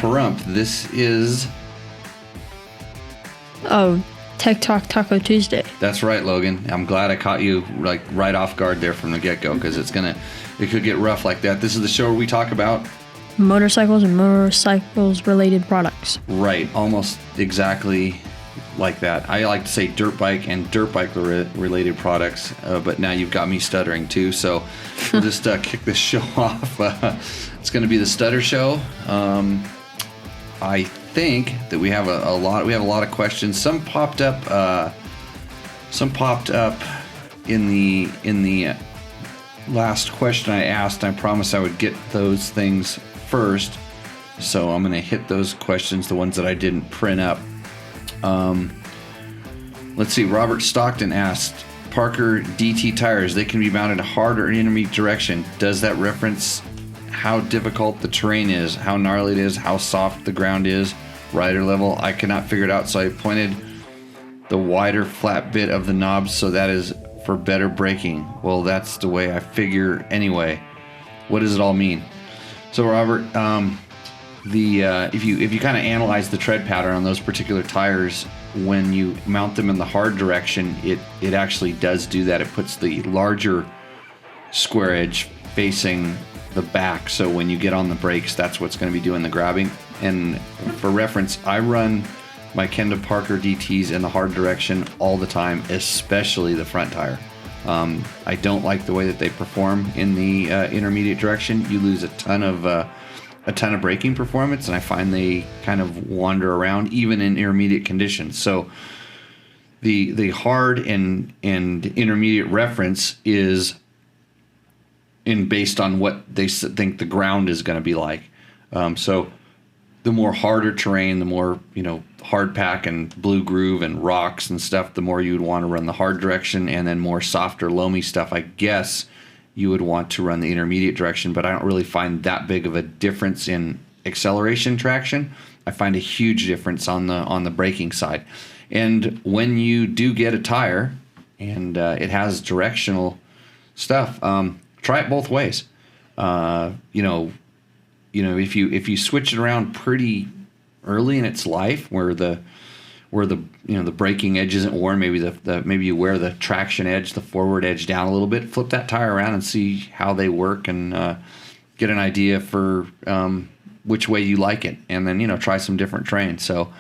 Perump. This is... Oh, Tech Talk Taco Tuesday. That's right, Logan. I'm glad I caught you like right off guard there from the get-go, because it could get rough like that. This is the show where we talk about motorcycles and motorcycles-related products. Right, almost exactly like that. I like to say dirt bike and dirt bike-related products, but now you've got me stuttering too, so we'll just kick this show off. It's going to be the Stutter Show. I think that we have a lot of questions. Some popped up in the last question I asked. I promised I would get those things first, so I'm going to hit those questions, the ones that I didn't print up. Let's see. Robert Stockton asked, Parker DT tires, they can be mounted hard or intermediate direction. Does that reference how difficult the terrain is, how gnarly it is, how soft the ground is, rider level? I cannot figure it out, so I pointed the wider flat bit of the knobs, so that is for better braking. Well, that's the way I figure anyway. What does it all mean? So Robert, if you kind of analyze the tread pattern on those particular tires, when you mount them in the hard direction, it actually does do that. It puts the larger square edge facing the back, so when you get on the brakes, that's what's going to be doing the grabbing. And for reference, I run my Kenda Parker DTs in the hard direction all the time, especially the front tire. I don't like the way that they perform in the intermediate direction. You lose a ton of braking performance, and I find they kind of wander around even in intermediate conditions. So the hard and intermediate reference is based on what they think the ground is going to be like. So the more harder terrain, the more, hard pack and blue groove and rocks and stuff, the more you would want to run the hard direction, and then more softer, loamy stuff, I guess you would want to run the intermediate direction. But I don't really find that big of a difference in acceleration traction. I find a huge difference on the braking side. And when you do get a tire and it has directional stuff, try it both ways. If you switch it around pretty early in its life, where the braking edge isn't worn, maybe you wear the traction edge, the forward edge down a little bit, flip that tire around and see how they work, and get an idea for which way you like it, and then try some different terrain. So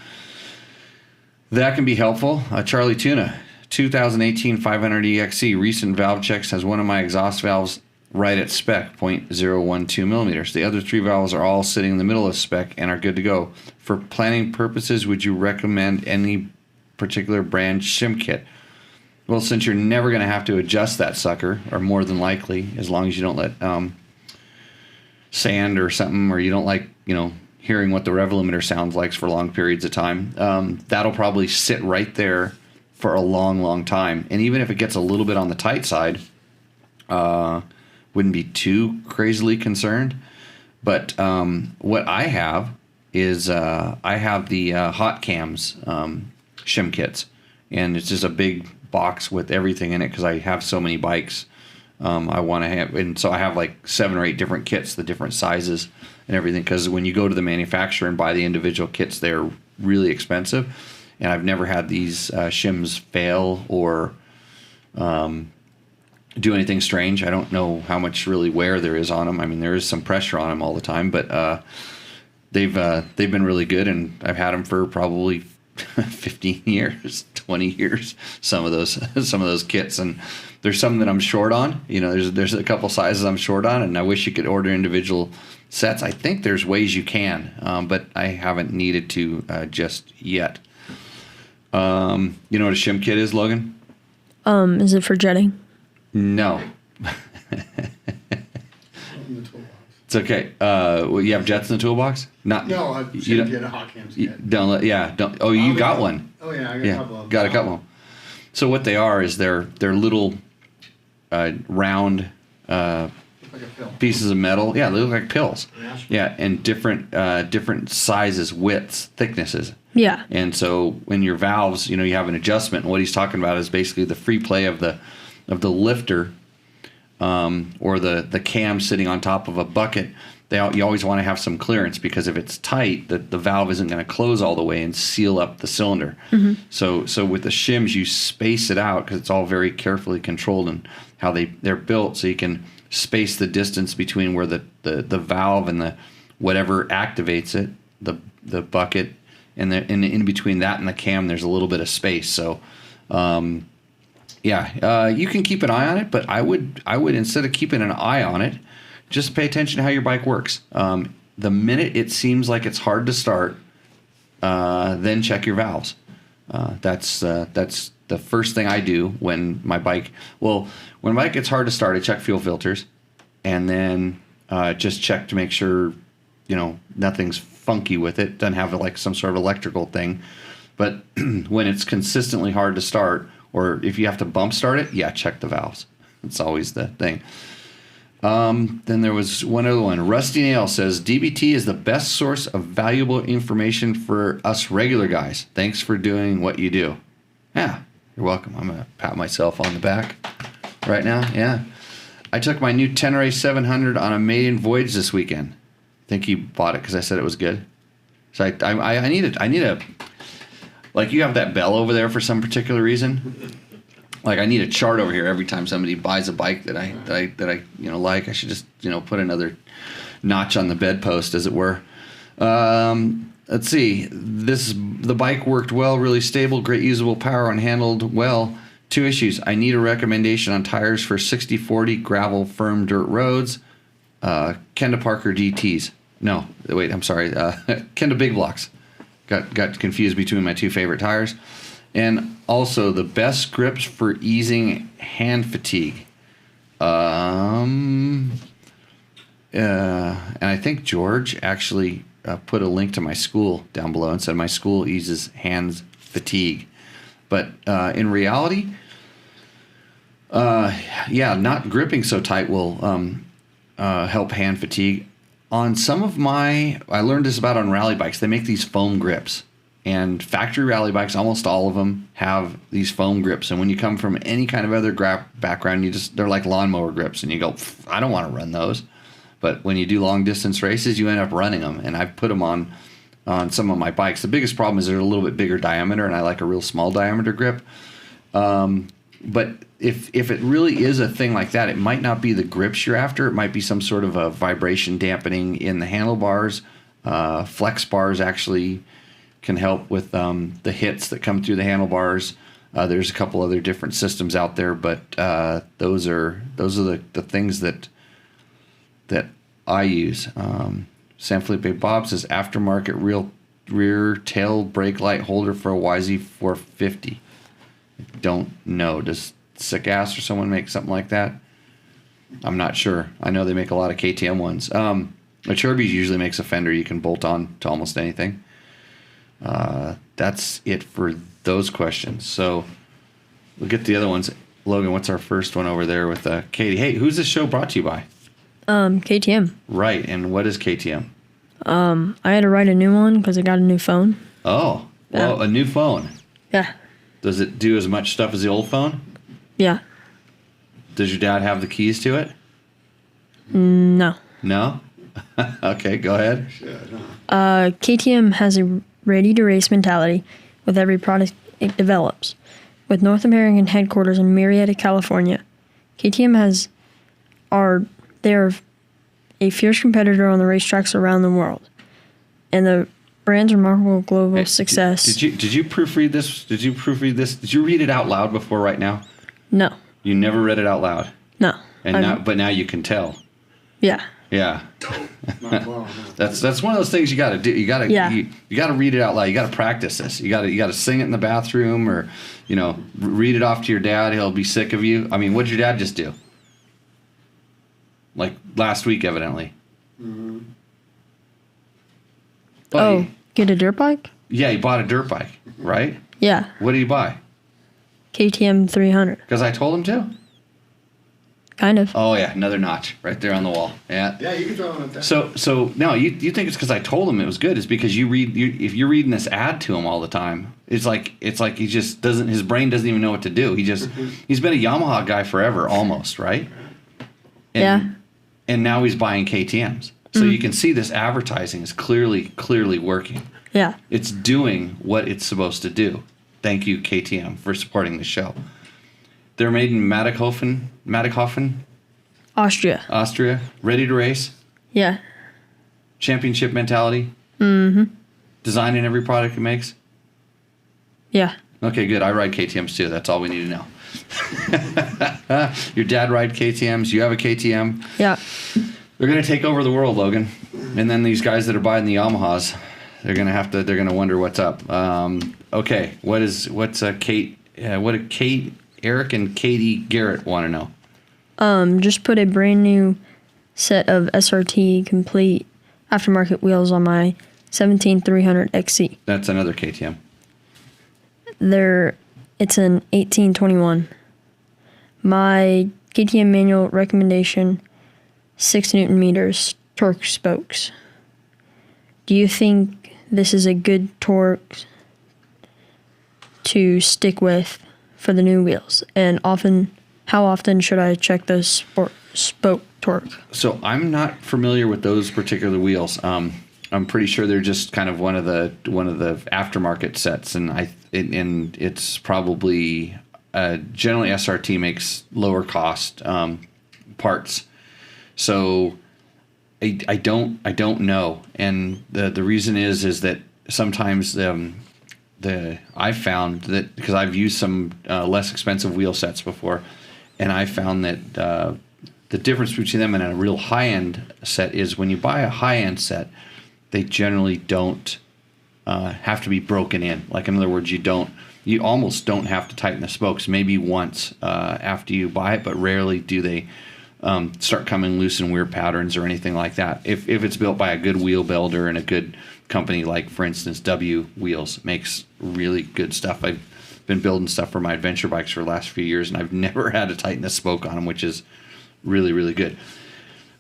that can be helpful. Charlie Tuna, 2018 500 EXC, recent valve checks, has one of my exhaust valves right at spec, 0.012 millimeters. The other three valves are all sitting in the middle of spec and are good to go. For planning purposes, would you recommend any particular brand Shim Kit? Well, since you're never going to have to adjust that sucker, or more than likely, as long as you don't let sand or something, or you don't like, hearing what the rev limiter sounds like for long periods of time, that'll probably sit right there for a long, long time. And even if it gets a little bit on the tight side, wouldn't be too crazily concerned. But what I have is I have the Hot Cams Shim Kits, and it's just a big box with everything in it because I have so many bikes. I want to have, and so I have like 7 or 8 different kits, the different sizes and everything, because when you go to the manufacturer and buy the individual kits, they're really expensive, and I've never had these shims fail or do anything strange. I don't know how much really wear there is on them. I mean, there is some pressure on them all the time, but they've been really good, and I've had them for probably 15 years, 20 years, some of those kits. And there's some that I'm short on. There's a couple sizes I'm short on, and I wish you could order individual sets. I think there's ways you can, but I haven't needed to just yet. You know what a Shim Kit is, Logan? Is it for jetting? No. It's okay. You have jets in the toolbox? No, I should get a Hot Cams kit. Don't. Oh, you got one. Oh yeah, I got a couple of them. Got a couple. So what they are is they're little round pieces of metal. Yeah, they look like pills. Yeah, and different sizes, widths, thicknesses. Yeah. And so when your valves, you have an adjustment. And what he's talking about is basically the free play of the lifter, or the cam sitting on top of a bucket. you always want to have some clearance, because if it's tight, the valve isn't going to close all the way and seal up the cylinder. So with the shims, you space it out, because it's all very carefully controlled and how they're built, so you can space the distance between where the valve and the whatever activates it, the bucket, and in between that and the cam, there's a little bit of space. So you can keep an eye on it, but I would instead of keeping an eye on it, just pay attention to how your bike works. The minute it seems like it's hard to start, then check your valves. That's the first thing I do when my bike gets hard to start. I check fuel filters, and then just check to make sure nothing's funky with it. Doesn't have like some sort of electrical thing. But when it's consistently hard to start, or if you have to bump start it, check the valves. It's always the thing. Then there was one other one. Rusty Nail says, DBT is the best source of valuable information for us regular guys. Thanks for doing what you do. Yeah, you're welcome. I'm going to pat myself on the back right now. Yeah. I took my new Tenere 700 on a maiden voyage this weekend. I think you bought it because I said it was good. So I need a, like, you have that bell over there for some particular reason. Like, I need a chart over here every time somebody buys a bike that I like. I should just put another notch on the bedpost, as it were. Let's see. The bike worked well, really stable, great usable power, and handled well. 2 issues. I need a recommendation on tires for 60/40 gravel firm dirt roads. Kenda Parker DTs. No, wait. I'm sorry. Kenda Big Blocks. Got confused between my 2 favorite tires. And also the best grips for easing hand fatigue. And I think George actually put a link to my school down below and said my school eases hand fatigue. But in reality, not gripping so tight will help hand fatigue. On some of I learned this about on rally bikes, they make these foam grips. And factory rally bikes, almost all of them have these foam grips. And when you come from any kind of other background, they're like lawnmower grips. And you go, I don't want to run those. But when you do long distance races, you end up running them. And I've put them on some of my bikes. The biggest problem is they're a little bit bigger diameter, and I like a real small diameter grip. But if it really is a thing like that, it might not be the grips you're after. It might be some sort of a vibration dampening in the handlebars. Flex bars actually can help with the hits that come through the handlebars. There's a couple other different systems out there, but those are the things that I use. San Felipe Bob says aftermarket rear tail brake light holder for a YZ450. I don't know. Does Sick Ass or someone make something like that? I'm not sure. I know they make a lot of KTM ones. Cherby usually makes a fender you can bolt on to almost anything. That's it for those questions. So we'll get the other ones. Logan, what's our first one over there with Katie? Hey, who's this show brought to you by? KTM. Right, and what is KTM? I had to write a new one because I got a new phone. Oh, well, a new phone. Yeah. Does it do as much stuff as the old phone? Yeah. Does your dad have the keys to it? No. No? Okay, go ahead. KTM has a ready-to-race mentality with every product it develops. With North American headquarters in Murrieta, California, KTM they're a fierce competitor on the racetracks around the world. And the brand's remarkable global success. Did you proofread this? Did you proofread this? Did you read it out loud before right now? No. You never read it out loud? No. But now you can tell. Yeah. Yeah. That's one of those things you got to do. You got to read it out loud. You got to practice this. You got to sing it in the bathroom, or read it off to your dad. He'll be sick of you. I mean, what did your dad just do? Like last week, evidently. Mm-hmm. Get a dirt bike? Yeah, he bought a dirt bike, right? Yeah. What did he buy? KTM 300. Because I told him to? Kind of. Oh, yeah, another notch right there on the wall. Yeah. Yeah, you can throw one at that. So no, you think it's because I told him it was good. It's because if you're reading this ad to him all the time, it's like he just doesn't, his brain doesn't even know what to do. He's been a Yamaha guy forever, almost, right? Yeah. And now he's buying KTMs. So you can see this advertising is clearly working. Yeah. It's doing what it's supposed to do. Thank you, KTM, for supporting the show. They're made in Mattighofen, Austria. Ready to race. Yeah. Championship mentality. Design in every product it makes. Yeah. Okay, good. I ride KTMs too. That's all we need to know. Your dad ride KTMs. You have a KTM. Yeah. They're going to take over the world, Logan. And then these guys that are buying the Yamahas, they're going to wonder what's up. Okay, what do Kate, Eric and Katie Garrett want to know? Just put a brand new set of SRT complete aftermarket wheels on my 17300 XC. That's another KTM. It's an 1821. My KTM manual recommendation, 6 Newton meters, torque spokes. Do you think this is a good torque to stick with for the new wheels? And how often should I check the spoke torque? So I'm not familiar with those particular wheels. I'm pretty sure they're just kind of one of the aftermarket sets, and it's probably generally SRT makes lower cost parts. So I don't know, and the reason is that sometimes I found that because I've used some less expensive wheel sets before, and I found that the difference between them and a real high end set is when you buy a high end set, they generally don't have to be broken in. Like, in other words, you almost don't have to tighten the spokes. Maybe once after you buy it, but rarely do they start coming loose in weird patterns or anything like that. If it's built by a good wheel builder and a good company, like, for instance, W Wheels makes really good stuff. I've been building stuff for my adventure bikes for the last few years, and I've never had to tighten a spoke on them, which is really, really good.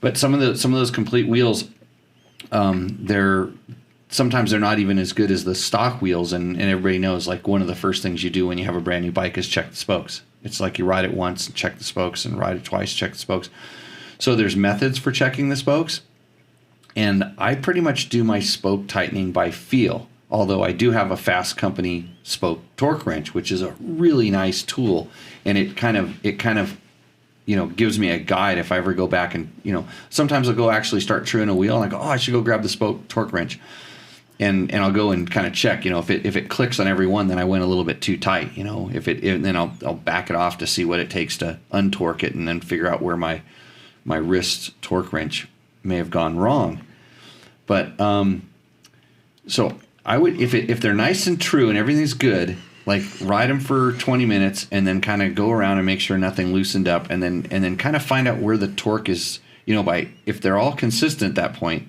But some of those complete wheels, sometimes they're not even as good as the stock wheels, and everybody knows, like, one of the first things you do when you have a brand new bike is check the spokes. It's like you ride it once and check the spokes, and ride it twice, check the spokes. So there's methods for checking the spokes, and I pretty much do my spoke tightening by feel, although I do have a Fast Company spoke torque wrench, which is a really nice tool, and it kind of gives me a guide if I ever go back and, sometimes I'll go actually start truing a wheel and I go, I should go grab the spoke torque wrench. And I'll go and kind of check, if it clicks on every one, then I went a little bit too tight, then I'll back it off to see what it takes to untorque it and then figure out where my wrist torque wrench may have gone wrong. But, so I would, if they're nice and true and everything's good, like, ride them for 20 minutes and then kind of go around and make sure nothing loosened up, and then kind of find out where the torque is, if they're all consistent at that point,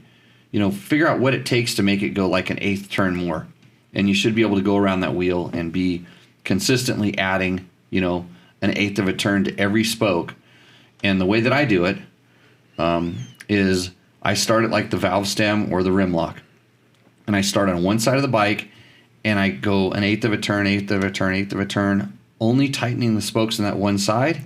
figure out what it takes to make it go like an eighth turn more. And you should be able to go around that wheel and be consistently adding, an eighth of a turn to every spoke. And the way that I do it is I start at like the valve stem or the rim lock. And I start on one side of the bike, and I go an eighth of a turn, eighth of a turn, eighth of a turn, only tightening the spokes on that one side.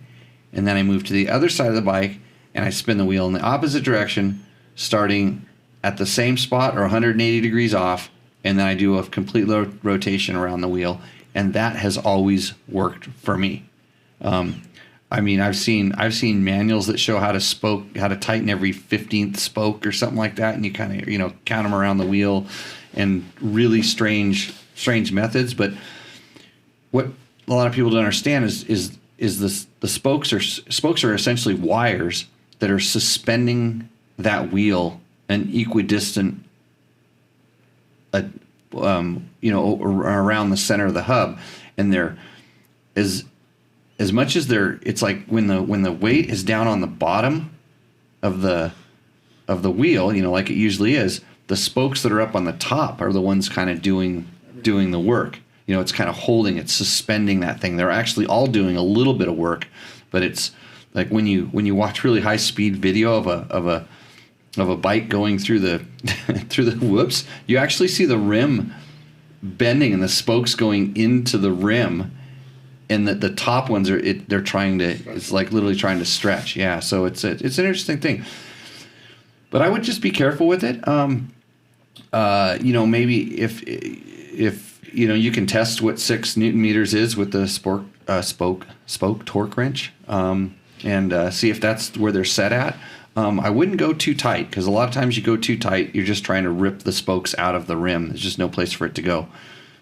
And then I move to the other side of the bike, and I spin the wheel in the opposite direction, starting at the same spot or 180 degrees off, and then I do a complete rotation around the wheel, and that has always worked for me. I've seen manuals that show how to tighten every 15th spoke or something like that, and you kind of count them around the wheel, and really strange methods. But what a lot of people don't understand is the spokes are essentially wires that are suspending that wheel an equidistant, around the center of the hub, and they're as much as it's like when the weight is down on the bottom of the wheel, like it usually is, the spokes that are up on the top are the ones kind of doing the work. It's kind of holding, it's suspending that thing. They're actually all doing a little bit of work, but it's like when you watch really high speed video of a bike going through the through the whoops, you actually see the rim bending and the spokes going into the rim, and the top ones it's like literally trying to stretch. Yeah, so it's an interesting thing. But I would just be careful with it. Maybe if you can test what 6 Newton meters is with the spoke torque wrench, and see if that's where they're set at. I wouldn't go too tight, because a lot of times you go too tight, you're just trying to rip the spokes out of the rim. There's just no place for it to go.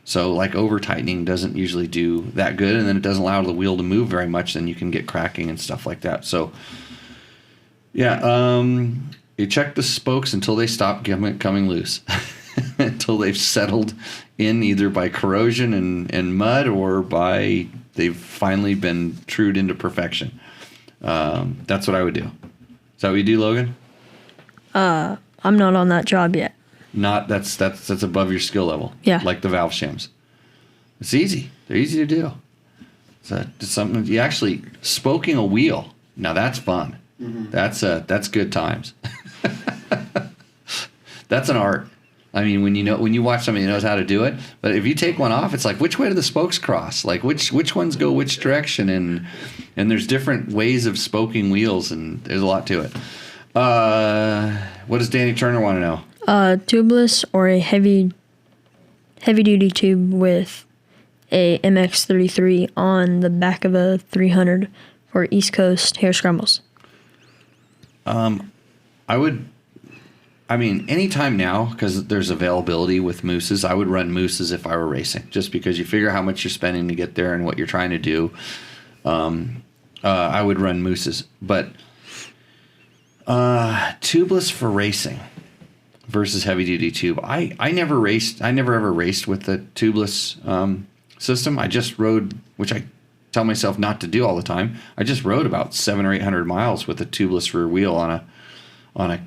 So like over tightening doesn't usually do that good, and then it doesn't allow the wheel to move very much. Then you can get cracking and stuff like that. So yeah, you check the spokes until they stop coming loose, until they've settled in either by corrosion and mud, or by they've finally been trued into perfection. That's what I would do. Is that what you do, Logan? I'm not on that job yet. Not that's above your skill level. Yeah. Like the valve shims. It's easy. They're easy to do. So it's something you actually spoking a wheel. Now that's fun. Mm-hmm. That's good times. That's an art. I mean, when you watch somebody who knows how to do it, but if you take one off, it's like, which way do the spokes cross? Like which ones go which direction? And there's different ways of spoking wheels, and there's a lot to it. What does Danny Turner want to know? Tubeless or a heavy duty tube with a MX-33 on the back of a 300 for East Coast hair scrambles. Anytime now, because there's availability with mooses, I would run mooses if I were racing, just because you figure how much you're spending to get there and what you're trying to do. I would run mooses, but tubeless for racing versus heavy duty tube. I never ever raced with the tubeless system. I just rode, which I tell myself not to do all the time. I just rode about 700 or 800 miles with a tubeless rear wheel on a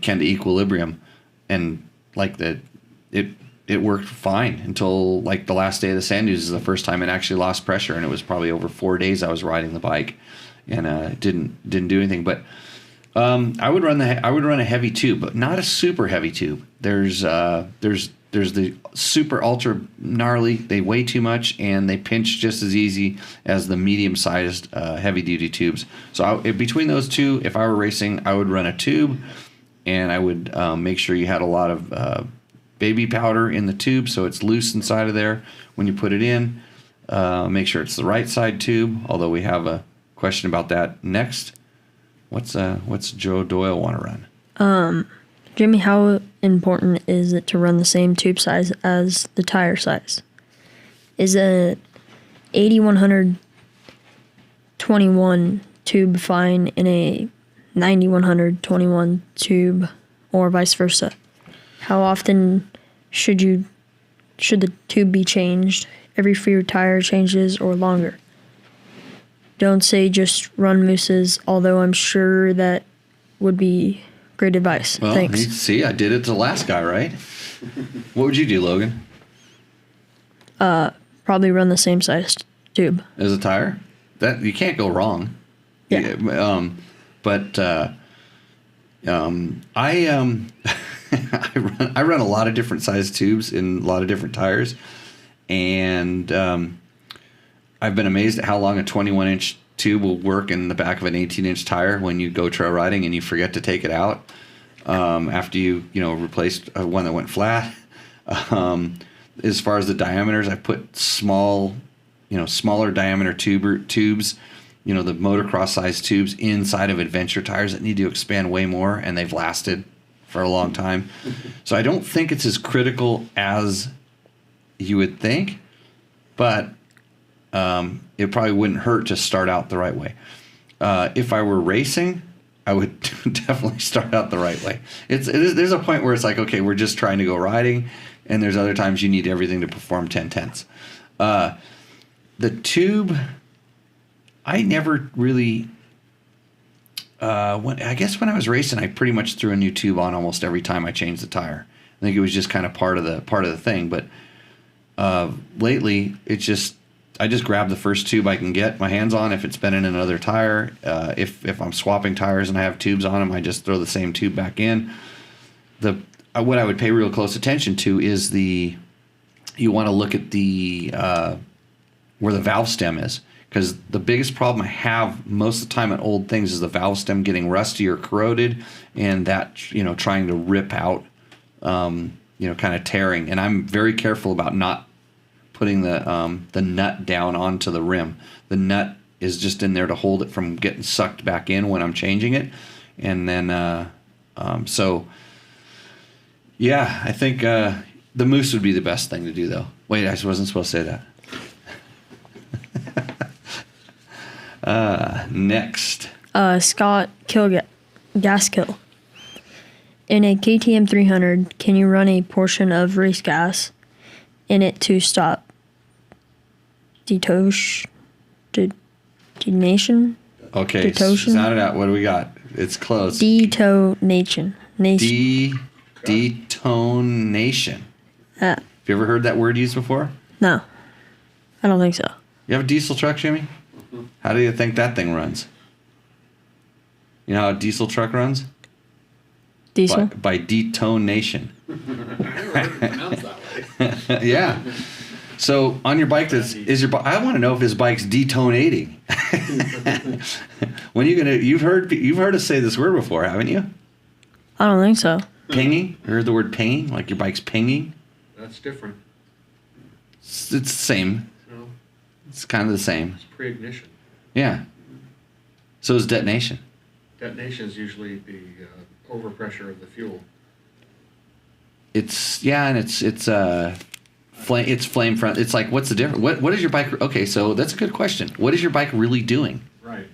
Kenda Equilibrium, and like that, it worked fine until like the last day of the sand dunes is the first time it actually lost pressure, and it was probably over 4 days I was riding the bike, and didn't do anything. But I would run a heavy tube, but not a super heavy tube. There's the super ultra gnarly. They weigh too much, and they pinch just as easy as the medium sized heavy duty tubes. So between those two, if I were racing, I would run a tube, and I would make sure you had a lot of baby powder in the tube, so it's loose inside of there when you put it in. Make sure it's the right side tube, although we have a question about that next. What's Joe Doyle want to run? Jimmy, how important is it to run the same tube size as the tire size? Is a 8100 21 tube fine in a 9100 21 tube, or vice versa? How often should the tube be changed? Every few tire changes or longer? Don't say just run mooses, although I'm sure that would be great advice. Well, Thanks. See, I did it to the last guy, right? What would you do, Logan? Probably run the same size tube. As a tire? That you can't go wrong. Yeah. I run a lot of different size tubes in a lot of different tires, and I've been amazed at how long a 21-inch tube will work in the back of an 18-inch tire when you go trail riding and you forget to take it out after you replaced one that went flat. As far as the diameters, I put smaller diameter tubes, the motocross size tubes inside of adventure tires that need to expand way more, and they've lasted for a long time. So I don't think it's as critical as you would think, but it probably wouldn't hurt to start out the right way. If I were racing, I would definitely start out the right way. There's a point where it's like, okay, we're just trying to go riding, and there's other times you need everything to perform 10/10. The tube, I never really. I guess when I was racing, I pretty much threw a new tube on almost every time I changed the tire. I think it was just kind of part of the thing. But lately, I just grab the first tube I can get my hands on if it's been in another tire. If I'm swapping tires and I have tubes on them, I just throw the same tube back in. What I would pay real close attention to is you want to look at the where the valve stem is, because the biggest problem I have most of the time at old things is the valve stem getting rusty or corroded, and that trying to rip out, kind of tearing. And I'm very careful about not putting the nut down onto the rim. The nut is just in there to hold it from getting sucked back in when I'm changing it, and then I think the Moose would be the best thing to do, though. Wait, I wasn't supposed to say that. Next. Scott Gaskill. In a KTM 300, can you run a portion of race gas in it to stop detonation? Okay, Detonation? sound it out. What do we got? It's close. Detonation. Detonation. Have you ever heard that word used before? No, I don't think so. You have a diesel truck, Jimmy? How do you think that thing runs? You know how a diesel truck runs? Diesel? By detonation. Yeah. So on your bike, I want to know if his bike's detonating. When are you gonna? You've heard us say this word before, haven't you? I don't think so. Pinging. You heard the word pinging? Like your bike's pinging? That's different. It's the same. No, It's kind of the same. it's pre-ignition. Yeah. So is detonation. Detonation is usually the overpressure of the fuel. It's flame. It's flame front. It's like, what's the difference? What is your bike? Okay, so that's a good question. What is your bike really doing? Right.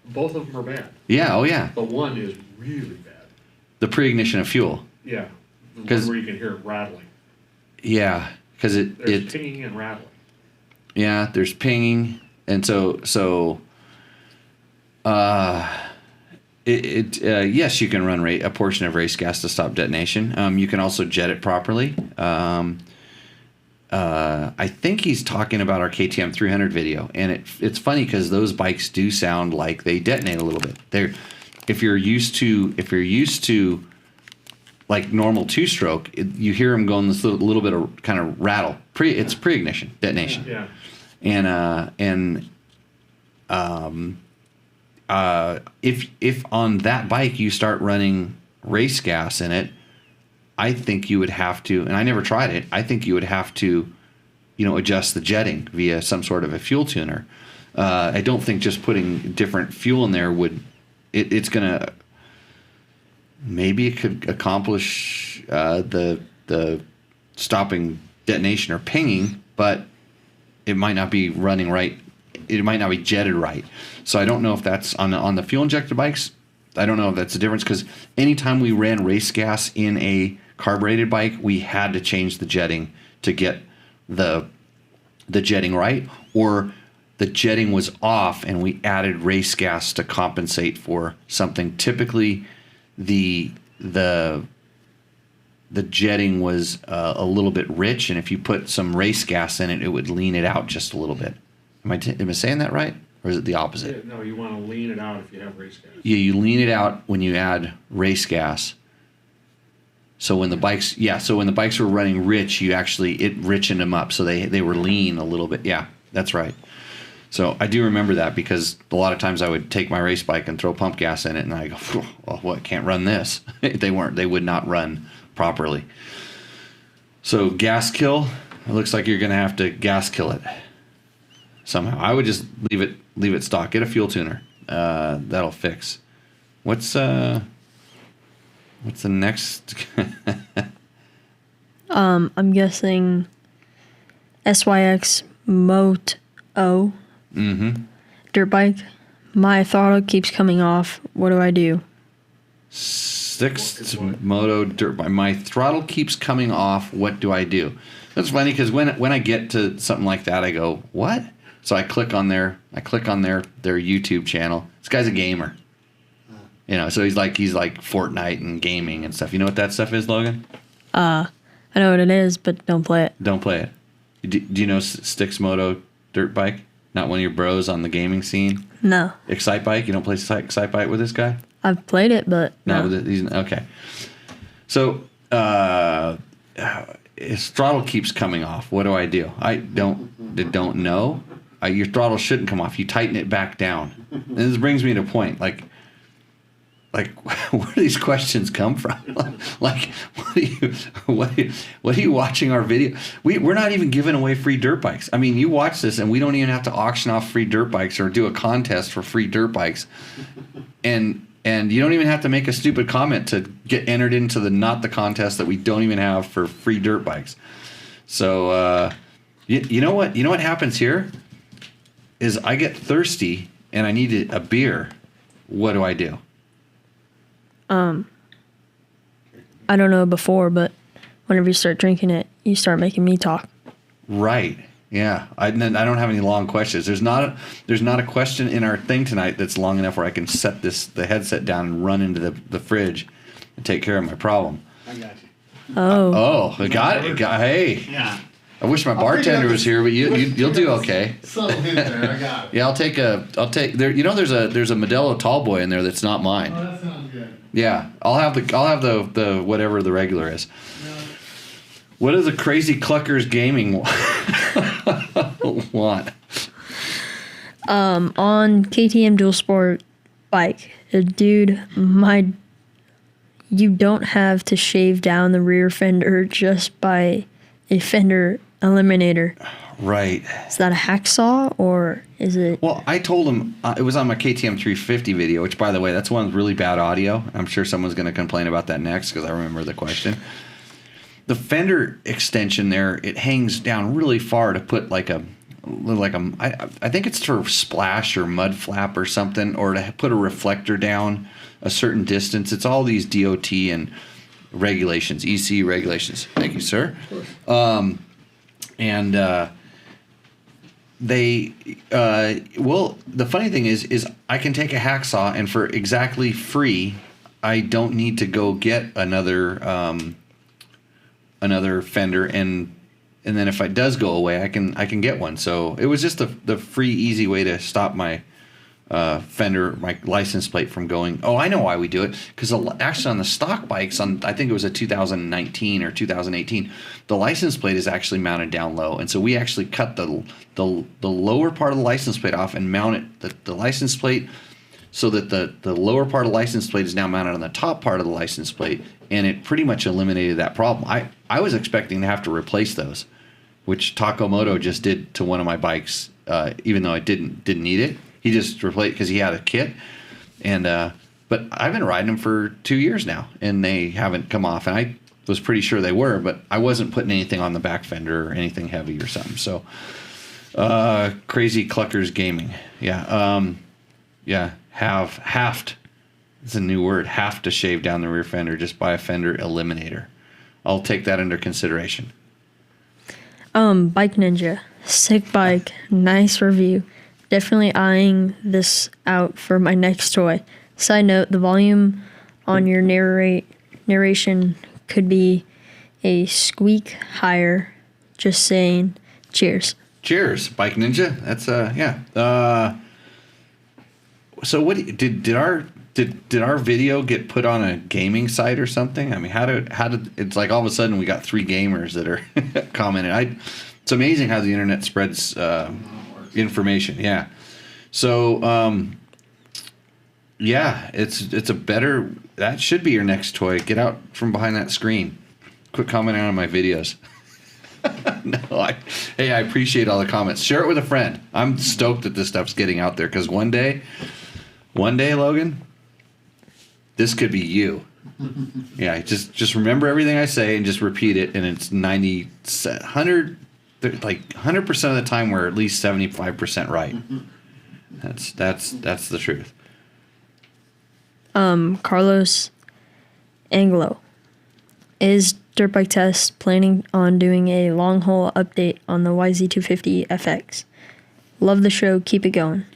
Both of them are bad. Yeah. Oh yeah. But one is really bad. The pre-ignition of fuel. Yeah. The 'Cause- one where you can hear it rattling. Yeah, because There's pinging and rattling. Yeah, there's pinging, and yes, you can run a portion of race gas to stop detonation. You can also jet it properly. I think he's talking about our KTM 300 video, and it's funny because those bikes do sound like they detonate a little bit. If you're used to like normal two-stroke, you hear them going this little bit of kind of rattle. It's pre-ignition detonation. Yeah. If on that bike you start running race gas in it, I think you would have to, and I never tried it, I think you would have to, adjust the jetting via some sort of a fuel tuner. I don't think just putting different fuel in there it's going to, maybe it could accomplish the stopping detonation or pinging, but it might not be running right. It might not be jetted right. So I don't know if that's on the fuel injected bikes. I don't know if that's the difference, because anytime we ran race gas in a carbureted bike, we had to change the jetting to get the jetting right, or the jetting was off and we added race gas to compensate for something. Typically, the jetting was a little bit rich, and if you put some race gas in it, it would lean it out just a little bit. Am I saying that right, or is it the opposite? No, you want to lean it out if you have race gas. Yeah, you lean it out when you add race gas. So when the bikes were running rich, it richened them up, so they were lean a little bit. Yeah, that's right. So I do remember that, because a lot of times I would take my race bike and throw pump gas in it, and I go, well, I can't run this. They would not run properly. So gas kill, it looks like you're going to have to gas kill it somehow. I would just leave it stock. Get a fuel tuner. That'll fix. What's the next? I'm guessing SYX Moto. Dirt bike. My throttle keeps coming off. What do I do? Moto dirt bike. My throttle keeps coming off. What do I do? That's funny, because when I get to something like that, I go, what? So I click on their YouTube channel. This guy's a gamer. So he's like Fortnite and gaming and stuff. You know what that stuff is, Logan? I know what it is, but don't play it. Don't play it. Do you know Styx Moto dirt bike? Not one of your bros on the gaming scene? No. Excite Bike? You don't play Excite Bike with this guy? I've played it, but no. Okay. So his throttle keeps coming off. What do? I don't know. your throttle shouldn't come off. You tighten it back down. And this brings me to a point. Like, where do these questions come from? Like, what are you watching our video? We're not even giving away free dirt bikes. I mean, you watch this, and we don't even have to auction off free dirt bikes or do a contest for free dirt bikes. And you don't even have to make a stupid comment to get entered into the contest that we don't even have for free dirt bikes. So, you know what? You know what happens here is I get thirsty and I need a beer. What do? I don't know before, but whenever you start drinking it, you start making me talk. Right. Yeah. I don't have any long questions. There's not a question in our thing tonight that's long enough where I can set the headset down and run into the fridge and take care of my problem. I got you. Oh. I got it. Hey. Yeah. I wish my bartender was here, but you'll do okay. Subtle hint there. I got it. Yeah, I'll take there. You know, there's a Modelo Tallboy in there that's not mine. Oh, that sounds good. Yeah, I'll have the whatever the regular is. Yeah. What does a crazy Cluckers Gaming want? On KTM Dual Sport bike, dude, you don't have to shave down the rear fender just by a fender eliminator. Right. Is that a hacksaw or is it? Well, I told him it was on my KTM 350 video, which, by the way, that's one with really bad audio. I'm sure someone's going to complain about that next because I remember the question. The fender extension there, it hangs down really far to put I think it's for splash or mud flap or something, or to put a reflector down a certain distance. It's all these DOT and regulations, EC regulations. Thank you, sir. The funny thing is I can take a hacksaw, and for exactly free, I don't need to go get another fender, and then if it does go away, I can get one. So it was just the free, easy way to stop my fender, my license plate from going. Oh, I know why we do it, because actually on the stock bikes, I think it was a 2019 or 2018, the license plate is actually mounted down low, and so we actually cut the lower part of the license plate off and mount it the license plate so that the lower part of the license plate is now mounted on the top part of the license plate, and it pretty much eliminated that problem. I was expecting to have to replace those, which Moto just did to one of my bikes, even though I didn't need it. He just replaced because he had a kit, and but I've been riding them for 2 years now, and they haven't come off. And I was pretty sure they were, but I wasn't putting anything on the back fender or anything heavy or something. So, crazy Cluckers Gaming, yeah, have. It's a new word. Have to shave down the rear fender. Just buy a fender eliminator. I'll take that under consideration. Bike Ninja, sick bike, nice review. Definitely eyeing this out for my next toy. Side note, the volume on your narration could be a squeak higher. Just saying. Cheers. Cheers, Bike Ninja. That's yeah. So what did our video get put on a gaming site or something? I mean, how did it's like all of a sudden we got 3 gamers that are commenting. It's amazing how the internet spreads information. Yeah. So yeah, it's a better, that should be your next toy. Get out from behind that screen. Quit commenting on my videos. No, I appreciate all the comments. Share it with a friend. I'm stoked that this stuff's getting out there, because one day, Logan, this could be you. Yeah, just remember everything I say and just repeat it, and it's 100% of the time we're at least 75% right. That's the truth. Carlos Anglo. Is Dirt Bike Test planning on doing a long haul update on the YZ250 FX? Love the show. Keep it going.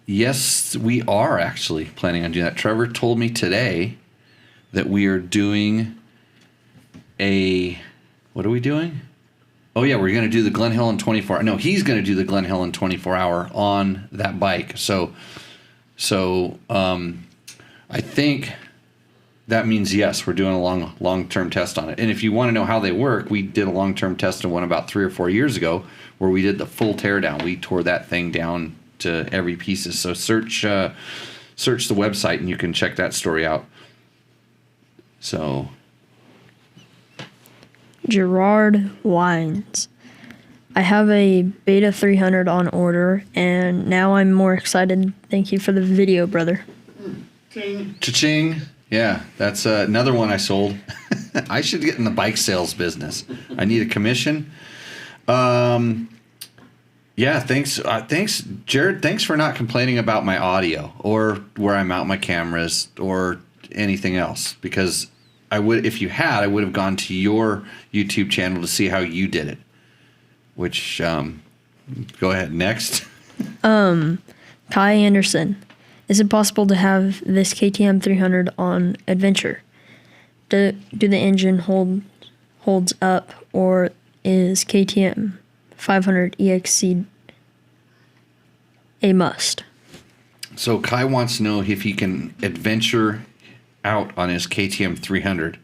Yes, we are actually planning on doing that. Trevor told me today that we are doing what are we doing? Oh yeah, we're going to do the Glen Helen 24. No, he's going to do the Glen Helen 24 hour on that bike. So I think that means yes, we're doing a long-term test on it. And if you want to know how they work, we did a long-term test on one about 3 or 4 years ago where we did the full teardown. We tore that thing down to every pieces. So search the website and you can check that story out. So Gerard Wines. I have a Beta 300 on order, and now I'm more excited. Thank you for the video, brother. Cha-ching. Yeah, that's another one I sold. I should get in the bike sales business. I need a commission. Yeah, thanks, Jared. Thanks for not complaining about my audio or where I mount my cameras or anything else. Because I would, if you had, I would have gone to your YouTube channel to see how you did it. Which, go ahead, next. Kai Anderson. Is it possible to have this KTM 300 on adventure? Do the engine holds up, or is KTM 500 EXC a must? So Kai wants to know if he can adventure out on his KTM 300.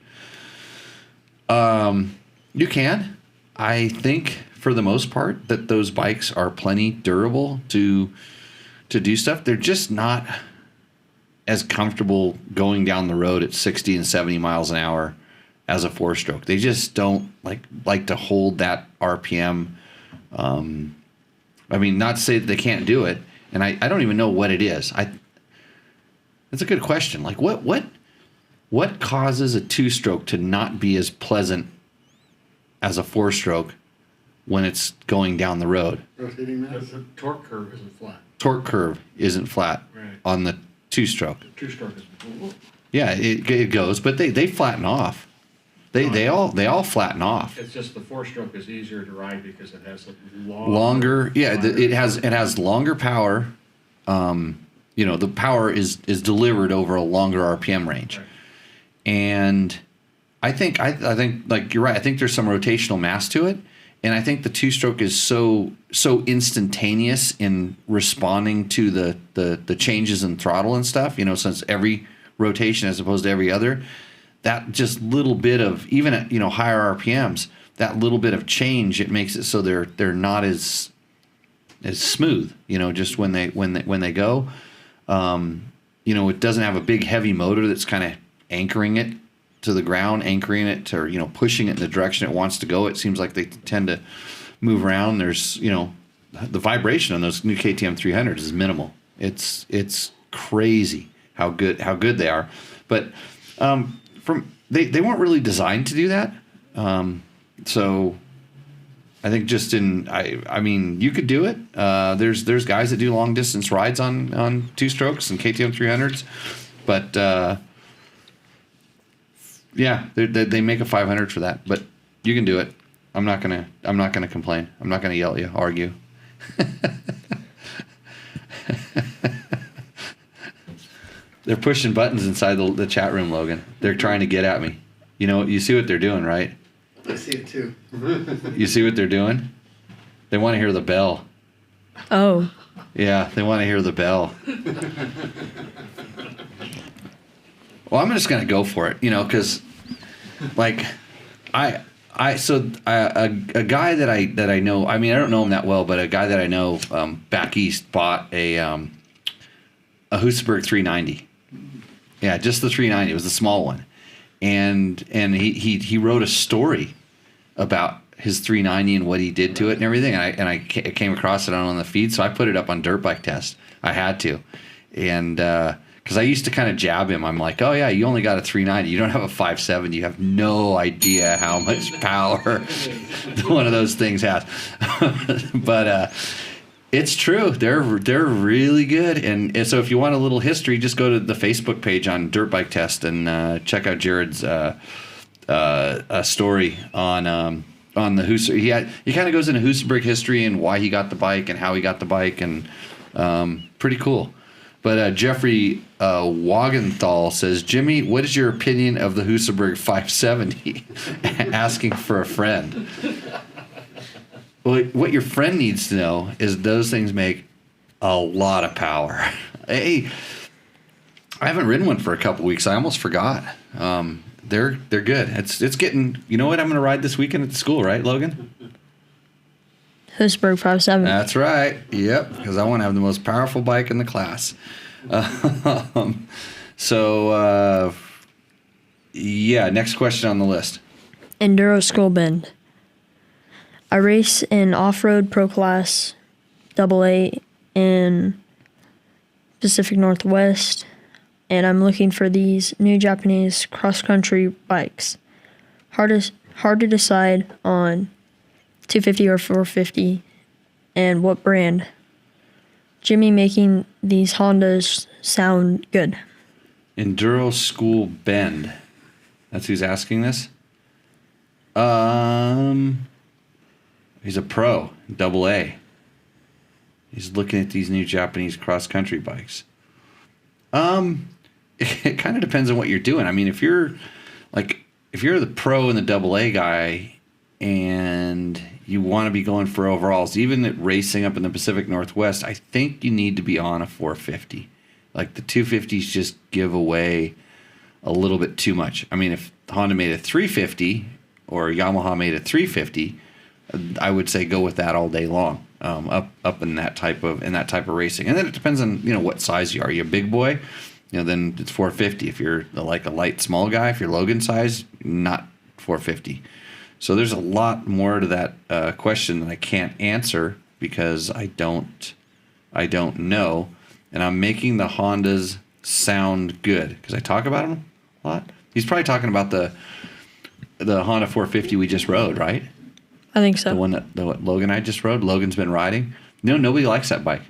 You can. I think for the most part that those bikes are plenty durable to do stuff. They're just not as comfortable going down the road at 60 and 70 miles an hour as a 4-stroke. They just don't like to hold that RPM. I mean, not to say that they can't do it, and I don't even know what it is. That's a good question. Like what causes a 2-stroke to not be as pleasant as a 4-stroke when it's going down the road? Rotating mass? The torque curve isn't flat. Torque curve isn't flat on the 2-stroke. The 2-stroke is. Yeah, it goes, but they flatten off. They all flatten off. It's just the 4-stroke is easier to ride because it has a longer. Yeah, it has longer power. The power is delivered over a longer RPM range, right. And I think like you're right. I think there's some rotational mass to it. And I think the 2-stroke is so instantaneous in responding to the changes in throttle and stuff, since every rotation as opposed to every other, that just little bit of, even at, higher RPMs, that little bit of change, it makes it so they're not as smooth, just when they go. It doesn't have a big heavy motor that's kind of anchoring it to the ground, anchoring it to, pushing it in the direction it wants to go. It seems like they tend to move around. There's, the vibration on those new KTM 300s is minimal. It's crazy how good they are. But they weren't really designed to do that. So I think just I mean, you could do it. There's guys that do long distance rides on 2-strokes and KTM 300s, but yeah, they make a 500 for that, but you can do it. I'm not gonna complain. I'm not gonna yell at you, argue. They're pushing buttons inside the chat room, Logan. They're trying to get at me. You see what they're doing, right? I see it too. You see what they're doing? They want to hear the bell. Oh. Yeah, they want to hear the bell. Well, I'm just gonna go for it, because, like, a guy that I know. I mean, I don't know him that well, but a guy that I know back east bought a Husaburg 390. Yeah, just the 390. It was the small one, and he wrote a story about his 390 and what he did to it and everything. And I came across it on the feed, so I put it up on Dirt Bike Test. I had to, and. Because I used to kind of jab him. I'm like, oh, yeah, you only got a 390. You don't have a 570. You have no idea how much power one of those things has. But it's true. They're really good. And so if you want a little history, just go to the Facebook page on Dirt Bike Test and check out Jared's story on the Husaburg. He kind of goes into Husaburg history and why he got the bike and how he got the bike, and pretty cool. But Jeffrey Wagenthal says, Jimmy, what is your opinion of the Husaburg 570? Asking for a friend. Well, what your friend needs to know is those things make a lot of power. Hey, I haven't ridden one for a couple weeks. I almost forgot. They're good. It's getting. You know what? I'm going to ride this weekend at the school, right, Logan? Husaburg 5.7. That's right. Yep. Because I want to have the most powerful bike in the class. Yeah. Next question on the list. Enduro School Bend. I race in off-road pro class AA in Pacific Northwest, and I'm looking for these new Japanese cross-country bikes. Hard to decide on 250 or 450 and what brand. Jimmy making these Hondas sound good. Enduro School Bend. That's who's asking this? He's a pro, AA. He's looking at these new Japanese cross-country bikes. It kind of depends on what you're doing. I mean, if you're the pro and the AA guy and you want to be going for overalls, even at racing up in the Pacific Northwest, I think you need to be on a 450. Like the 250s just give away a little bit too much. I mean, if Honda made a 350 or Yamaha made a 350, I would say go with that all day long. Up in that type of racing, and then it depends on what size you are. You're a big boy, then it's 450. If you're like a light small guy, if you're Logan size, not 450. So there's a lot more to that question that I can't answer because I don't know, and I'm making the Hondas sound good because I talk about them a lot. He's probably talking about the Honda 450 we just rode, right? I think so. The one that Logan and I just rode. Logan's been riding. Nobody likes that bike.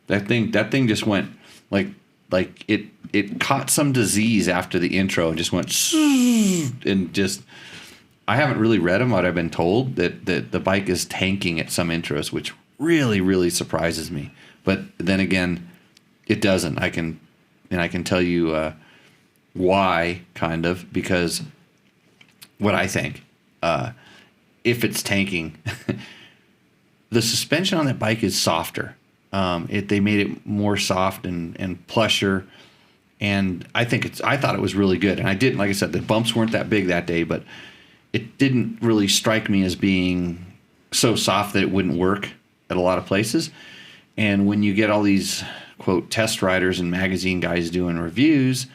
That thing just went like it caught some disease after the intro and just went and just. I haven't really read them, but I've been told that the bike is tanking at some intros, which really, really surprises me. But then again, it doesn't. I can tell you why, kind of, because what I think. If it's tanking, the suspension on that bike is softer. They made it more soft and plusher, and I thought it was really good. And I didn't, like I said, the bumps weren't that big that day, but it didn't really strike me as being so soft that it wouldn't work at a lot of places. And when you get all these quote test riders and magazine guys doing reviews,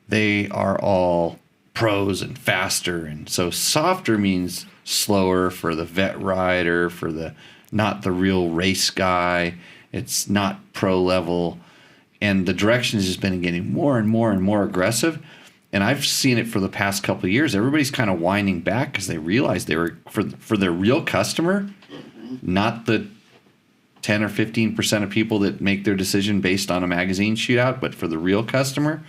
they are all pros and faster, and so softer means slower for the vet rider, for the not the real race guy. It's not pro level, and the direction has just been getting more and more and more aggressive. And I've seen it for the past couple of years. Everybody's kind of whining back because they realized they were for their real customer, not the 10 or 15% of people that make their decision based on a magazine shootout, but for the real customer,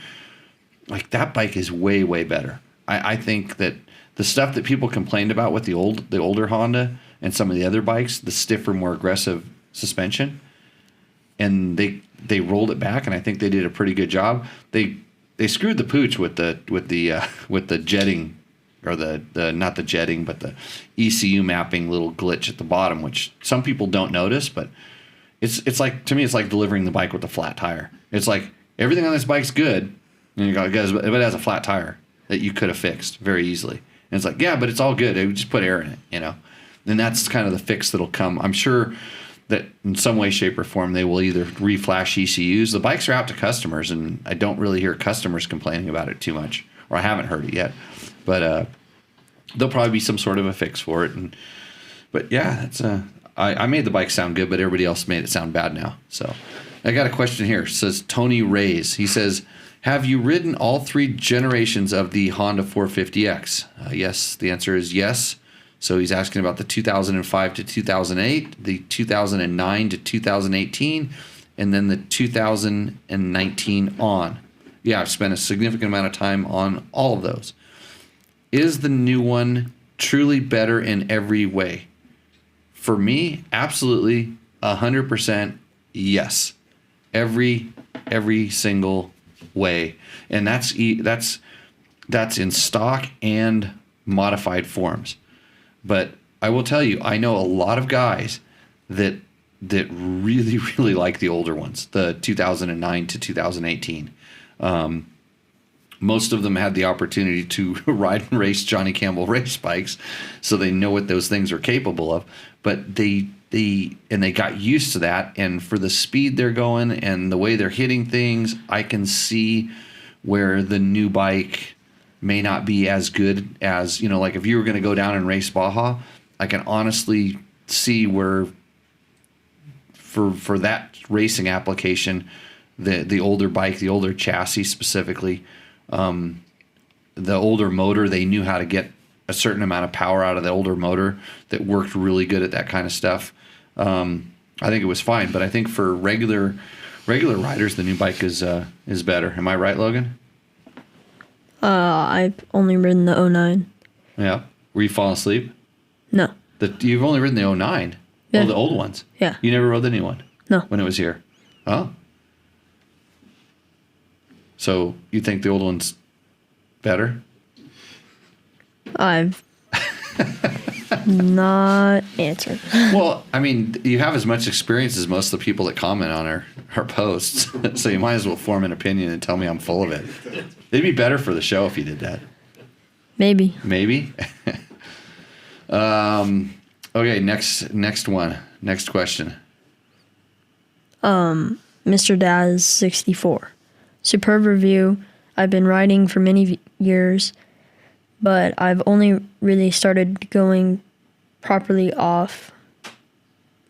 like that bike is way, way better. I think that the stuff that people complained about with the older Honda and some of the other bikes, the stiffer, more aggressive suspension, and they rolled it back, and I think they did a pretty good job. They screwed the pooch with the jetting, or the not the jetting, but the ECU mapping little glitch at the bottom, which some people don't notice, but it's like, to me, it's like delivering the bike with a flat tire. It's like everything on this bike's good, and it has a flat tire that you could have fixed very easily. And it's like, yeah, but it's all good. They would just put air in it, And that's kind of the fix that'll come. I'm sure that in some way, shape, or form, they will either reflash ECUs. The bikes are out to customers, and I don't really hear customers complaining about it too much, or I haven't heard it yet. But there'll probably be some sort of a fix for it. But yeah, I made the bike sound good, but everybody else made it sound bad now. So I got a question here. It says Tony Rays. He says, have you ridden all three generations of the Honda 450X? Yes, the answer is yes. So he's asking about the 2005 to 2008, the 2009 to 2018, and then the 2019 on. Yeah, I've spent a significant amount of time on all of those. Is the new one truly better in every way? For me, absolutely 100% yes. Every single way. And that's in stock and modified forms. But I will tell you, I know a lot of guys that really, really like the older ones, the 2009 to 2018. Most of them had the opportunity to ride and race Johnny Campbell race bikes, so they know what those things are capable of. But they got used to that, and for the speed they're going and the way they're hitting things, I can see where the new bike may not be as good as, like if you were going to go down and race Baja, I can honestly see where for that racing application, the older bike, the older chassis specifically, the older motor, they knew how to get a certain amount of power out of the older motor that worked really good at that kind of stuff. I think it was fine, but I think for regular riders, the new bike is better. Am I right, Logan? I've only ridden the '09. Yeah. Were you falling asleep? No. You've only ridden the '09? Yeah. Oh, the old ones? Yeah. You never rode the new one? No. When it was here? Oh. So you think the old one's better? I've not answered. Well, I mean, you have as much experience as most of the people that comment on our posts, so you might as well form an opinion and tell me I'm full of it. It'd be better for the show if you did that. Maybe. Maybe? Okay, next one. Next question. Mr. Daz 64. Superb review. I've been riding for many years, but I've only really started going properly off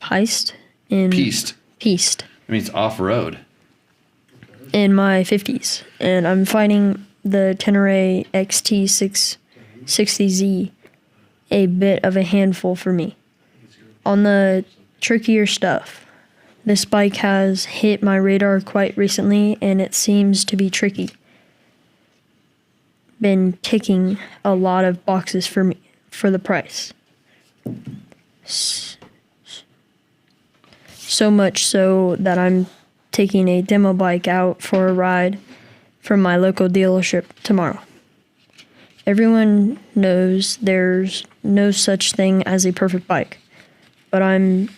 piste Piste. I mean, it's off-road. in my 50s, and I'm finding the Tenere XT660Z a bit of a handful for me. On the trickier stuff, this bike has hit my radar quite recently, and it seems to be tricky. Been ticking a lot of boxes for me for the price. So much so that I'm taking a demo bike out for a ride from my local dealership tomorrow. Everyone knows there's no such thing as a perfect bike, but I'm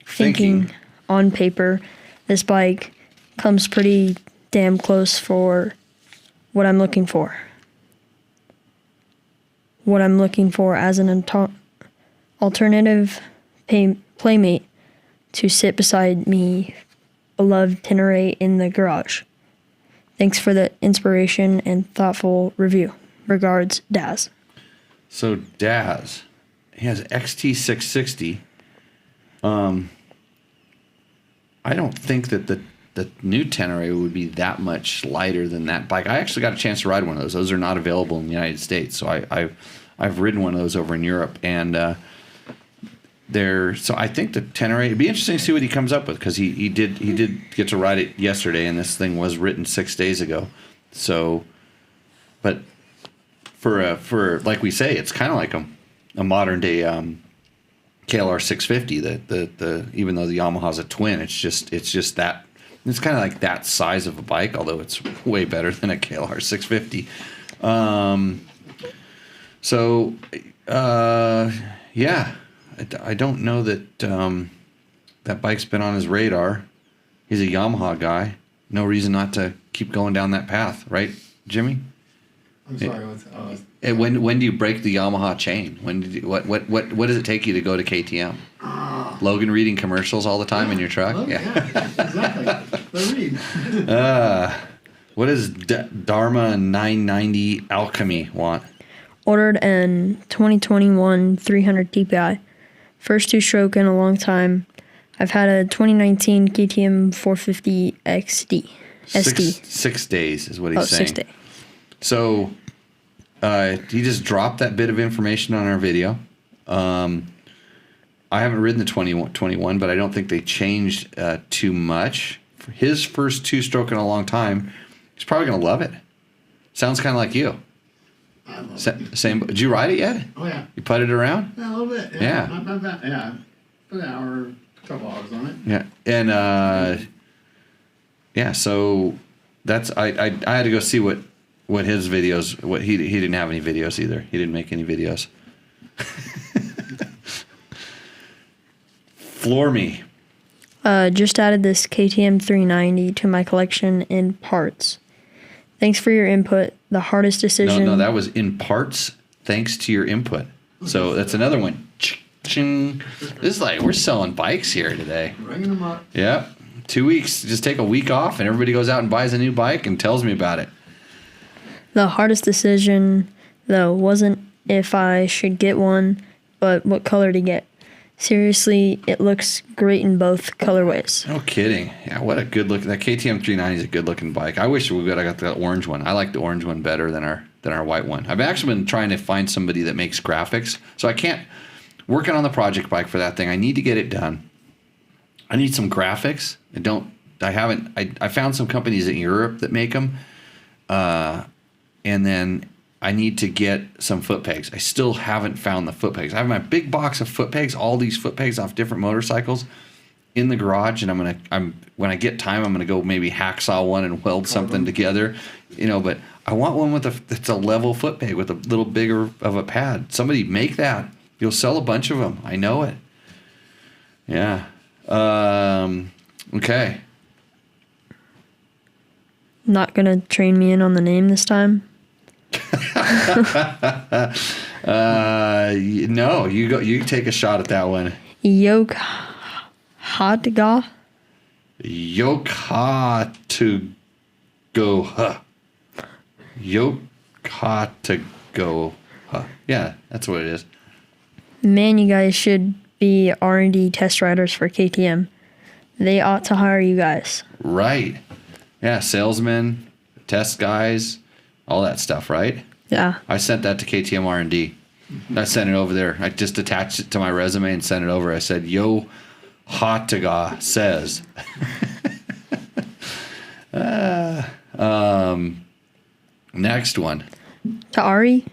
thinking on paper this bike comes pretty damn close for what I'm looking for. What I'm looking for as an alternative playmate to sit beside me beloved Tenere in the garage. Thanks for the inspiration and thoughtful review. Regards, Daz. So Daz, he has XT660. I don't think that the new Tenere would be that much lighter than that bike. I actually got a chance to ride one of those. Those are not available in the United States, so I've ridden one of those over in Europe, and so I think the Tenere, it'd be interesting to see what he comes up with, because he did get to ride it yesterday, and this thing was written 6 days ago. So, but for like we say, it's kind of like a modern day KLR 650. The even though the Yamaha's a twin, it's just that it's kind of like that size of a bike, although it's way better than a KLR 650. Yeah. I don't know that that bike's been on his radar. He's a Yamaha guy. No reason not to keep going down that path, right, Jimmy? I'm sorry. When do you break the Yamaha chain? What does it take you to go to KTM? Logan reading commercials all the time in your truck? Well, yeah, exactly. The read. What does Dharma 990 Alchemy want? Ordered an 2021 300 TPI. First two-stroke in a long time. I've had a 2019 KTM 450 XD. SD. 6 days is what he's saying. 6 days. So he just dropped that bit of information on our video. I haven't ridden the 2021, but I don't think they changed too much. For his first two-stroke in a long time, he's probably going to love it. Sounds kind of like you. I love it. Same. Did you ride it yet? Oh, yeah. You putted it around? Yeah, a little bit. Yeah. Not bad. Yeah. Put an hour, a couple hours on it. Yeah. And, yeah, so that's, I had to go see what his videos, he didn't have any videos either. He didn't make any videos. Floor me. Just added this KTM 390 to my collection in parts. Thanks for your input. The hardest decision. No, that was in parts. Thanks to your input. So that's another one. Ching. This is like we're selling bikes here today. Bringing them up. Yep. 2 weeks. Just take a week off, and everybody goes out and buys a new bike and tells me about it. The hardest decision, though, wasn't if I should get one, but what color to get. Seriously, it looks great in both colorways. No kidding. Yeah, what a good look. That KTM 390 is a good looking bike. I wish I got the orange one. I like the orange one better than our white one. I've actually been trying to find somebody that makes graphics, so I can't working on the project bike for that thing. I need to get it done. I need some graphics. I found some companies in Europe that make them, and then I need to get some foot pegs. I still haven't found the foot pegs. I have my big box of foot pegs, all these foot pegs off different motorcycles in the garage, and when I get time, I'm gonna go maybe hacksaw one and weld something together, but I want one that's a level foot peg with a little bigger of a pad. Somebody make that. You'll sell a bunch of them. I know it. Yeah. Okay. Not gonna train me in on the name this time. No, you go. You take a shot at that one. Yoke Hotga. Yoka to go. Huh. Yoka to go. Huh. Yeah, that's what it is. Man, you guys should be R&D test riders for KTM. They ought to hire you guys. Right. Yeah, salesmen, test guys, all that stuff, right? Yeah. I sent that to KTM R&D. I sent it over there. I just attached it to my resume and sent it over. I said, Yo Hotaga says. Next one. To Ari,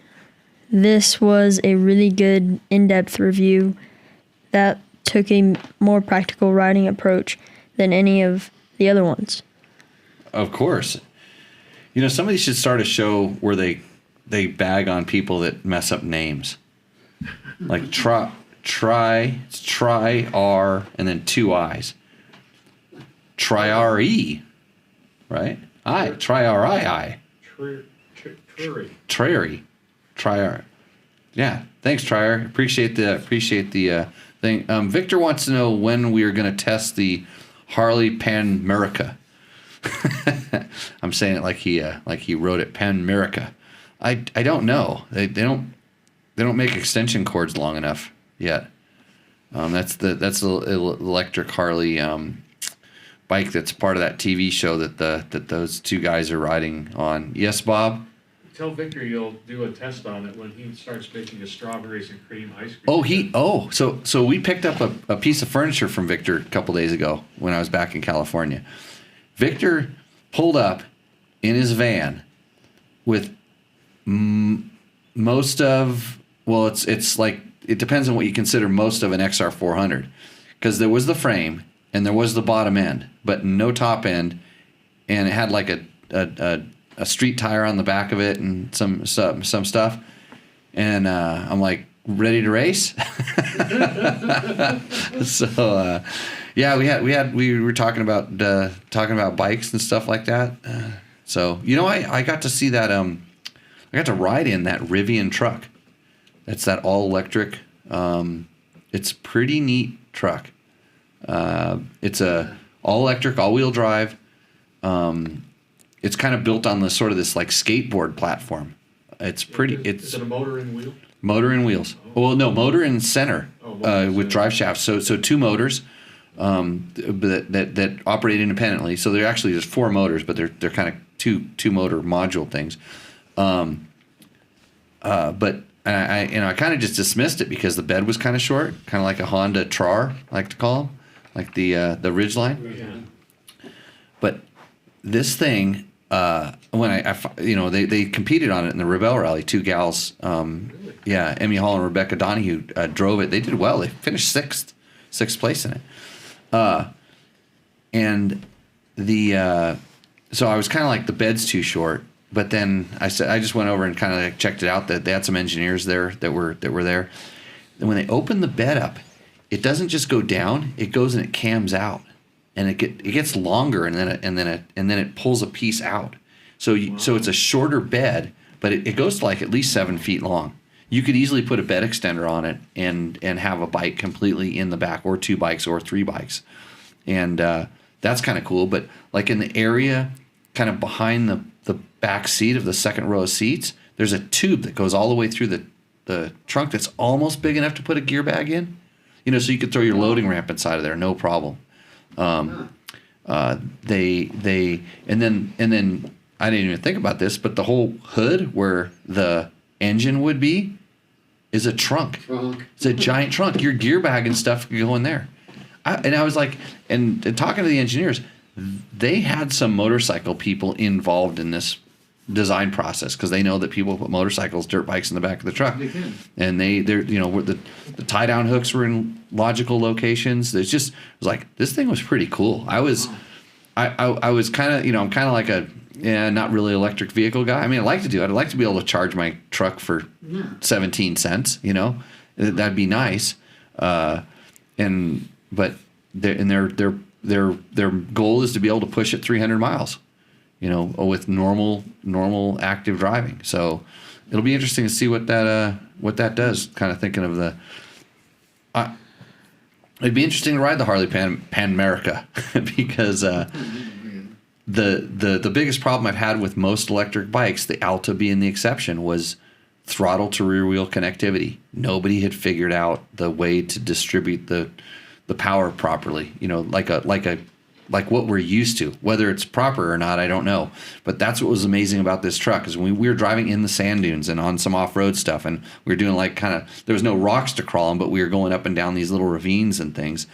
this was a really good in-depth review that took a more practical riding approach than any of the other ones. Of course. Somebody should start a show where they bag on people that mess up names. Like try R and then two I's. Try R-E, right? Try R-I-I. Trary. Try R. Yeah, thanks, Trier. Appreciate the thing. Victor wants to know when we are going to test the Harley Pan America. I'm saying it like he wrote it, Pan America. I don't know. They don't make extension cords long enough yet. That's the electric Harley bike that's part of that TV show that those two guys are riding on. Yes, Bob. Tell Victor you'll do a test on it when he starts making a strawberries and cream ice cream. So we picked up a piece of furniture from Victor a couple days ago when I was back in California. Victor pulled up in his van with most of, well, it's like, it depends on what you consider most of an XR400, because there was the frame and there was the bottom end, but no top end, and it had like a street tire on the back of it and some stuff, and I'm like, ready to race. So we were talking about bikes and stuff like that. So I got to see that I got to ride in that Rivian truck. That's that all electric. It's pretty neat truck. It's a all electric, all wheel drive. It's kind of built on this like skateboard platform. It's pretty. Is it a motor and wheel? Motor and wheels. Oh. Well, no, motor and center with drive shafts. So two motors that operate independently. So they're actually just four motors, but they're kind of two motor module things. But I kind of just dismissed it because the bed was kind of short, kind of like a Honda Trar, I like to call them, like the Ridgeline. Yeah. But this thing. When they competed on it in the Rebel Rally, two gals, Emmy Hall and Rebecca Donahue drove it. They did well. They finished sixth place in it. So I was kind of like, the bed's too short. But then I just went over and kind of checked it out. That they had some engineers there that were there. And when they opened the bed up, it doesn't just go down; it goes and it cams out. and it gets longer, and then it pulls a piece out. So it's a shorter bed, but it goes to like at least 7 feet long. You could easily put a bed extender on it and have a bike completely in the back, or 2 bikes or 3 bikes, and that's kind of cool. But like in the area kind of behind the back seat of the second row of seats, there's a tube that goes all the way through the trunk that's almost big enough to put a gear bag in. So you could throw your loading ramp inside of there, no problem. They and then I didn't even think about this, but the whole hood where the engine would be is a trunk. It's a giant trunk. Your gear bag and stuff could go in there. I was like, and talking to the engineers, they had some motorcycle people involved in this design process, because they know that people put motorcycles, dirt bikes in the back of the truck, and they're the tie down hooks were in logical locations. It was like, this thing was pretty cool. I was kind of I'm kind of like a not really electric vehicle guy. I mean, I'd like to do it. I'd like to be able to charge my truck for 17 cents. That'd be nice. But their goal is to be able to push it 300 miles. With normal active driving. So it'll be interesting to see what that does. Kind of thinking of it'd be interesting to ride the Harley Pan America because the biggest problem I've had with most electric bikes, the Alta being the exception, was throttle to rear wheel connectivity. Nobody had figured out the way to distribute the power properly. Like what we're used to. Whether it's proper or not, I don't know. But that's what was amazing about this truck, is when we were driving in the sand dunes and on some off-road stuff, and we were doing there was no rocks to crawl on, but we were going up and down these little ravines and things.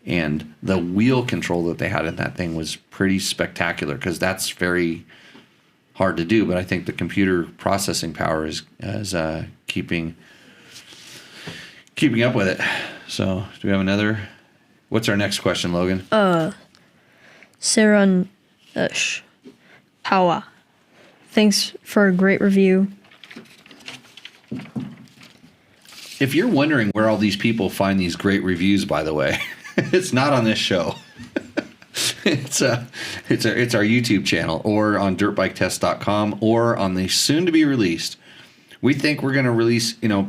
And the wheel control that they had in that thing was pretty spectacular, because that's very hard to do. But I think the computer processing power is keeping up with it. So do we have another? What's our next question, Logan? Saran Power. Thanks for a great review. If you're wondering where all these people find these great reviews, by the way, it's not on this show. It's our YouTube channel, or on dirtbiketest.com, or on the soon to be released. We think we're going to release, we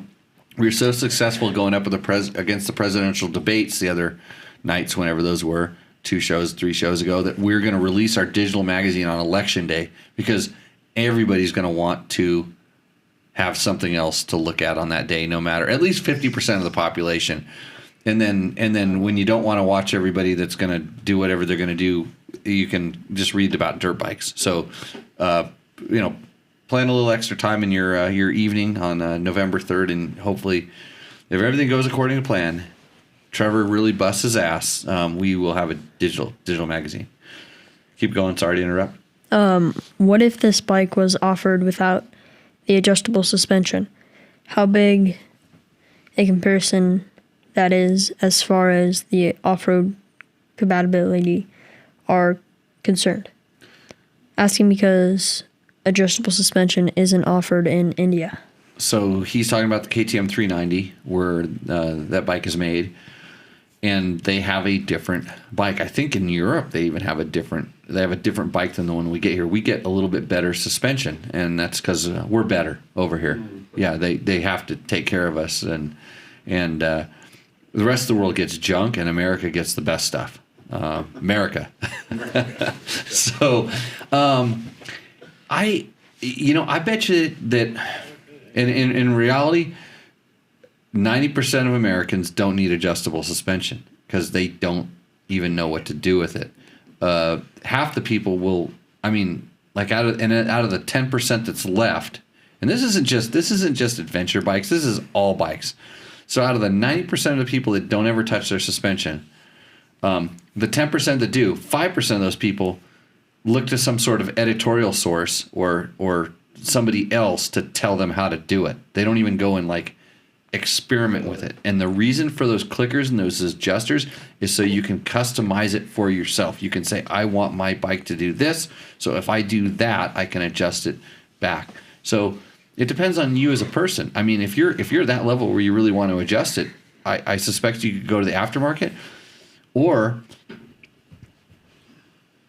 were so successful going up with against the presidential debates the other nights, whenever those were, 3 shows ago, that we're going to release our digital magazine on election day, because everybody's going to want to have something else to look at on that day, no matter, at least 50% of the population. And then when you don't want to watch everybody that's going to do whatever they're going to do, you can just read about dirt bikes. So, plan a little extra time in your evening on November 3rd, and hopefully, if everything goes according to plan, Trevor really busts his ass, we will have a digital magazine. Keep going. Sorry to interrupt. What if this bike was offered without the adjustable suspension? How big a comparison that is as far as the off-road compatibility are concerned? Asking because adjustable suspension isn't offered in India. So he's talking about the KTM 390, where that bike is made. And they have a different bike. I think in Europe they even have a different bike than the one we get here. We get a little bit better suspension, and that's because we're better over here. Yeah, they have to take care of us, and the rest of the world gets junk, and America gets the best stuff. America. So, I bet you that in reality, 90% of Americans don't need adjustable suspension, because they don't even know what to do with it. Half the people will. I mean, like out of the 10% that's left, and this isn't just adventure bikes. This is all bikes. So out of the 90% of the people that don't ever touch their suspension, the 10% that do, 5% of those people look to some sort of editorial source or somebody else to tell them how to do it. They don't even go and experiment with it. And the reason for those clickers and those adjusters is so you can customize it for yourself. You can say, I want my bike to do this, so if I do that, I can adjust it back. So it depends on you as a person. I mean, if you're that level where you really want to adjust it, I suspect you could go to the aftermarket, or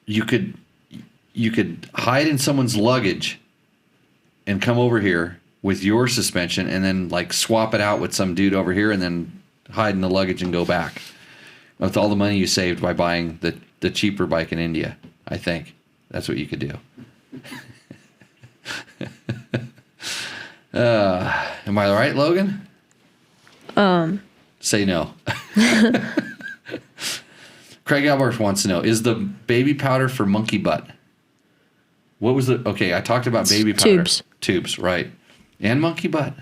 you could hide in someone's luggage and come over here with your suspension and then like swap it out with some dude over here and then hide in the luggage and go back with all the money you saved by buying the cheaper bike in India. I think that's what you could do. Am I right, Logan? Say no. Craig Albert wants to know, is the baby powder for monkey butt? What was the... Okay, I talked about baby powder. Tubes, right. And monkey butt.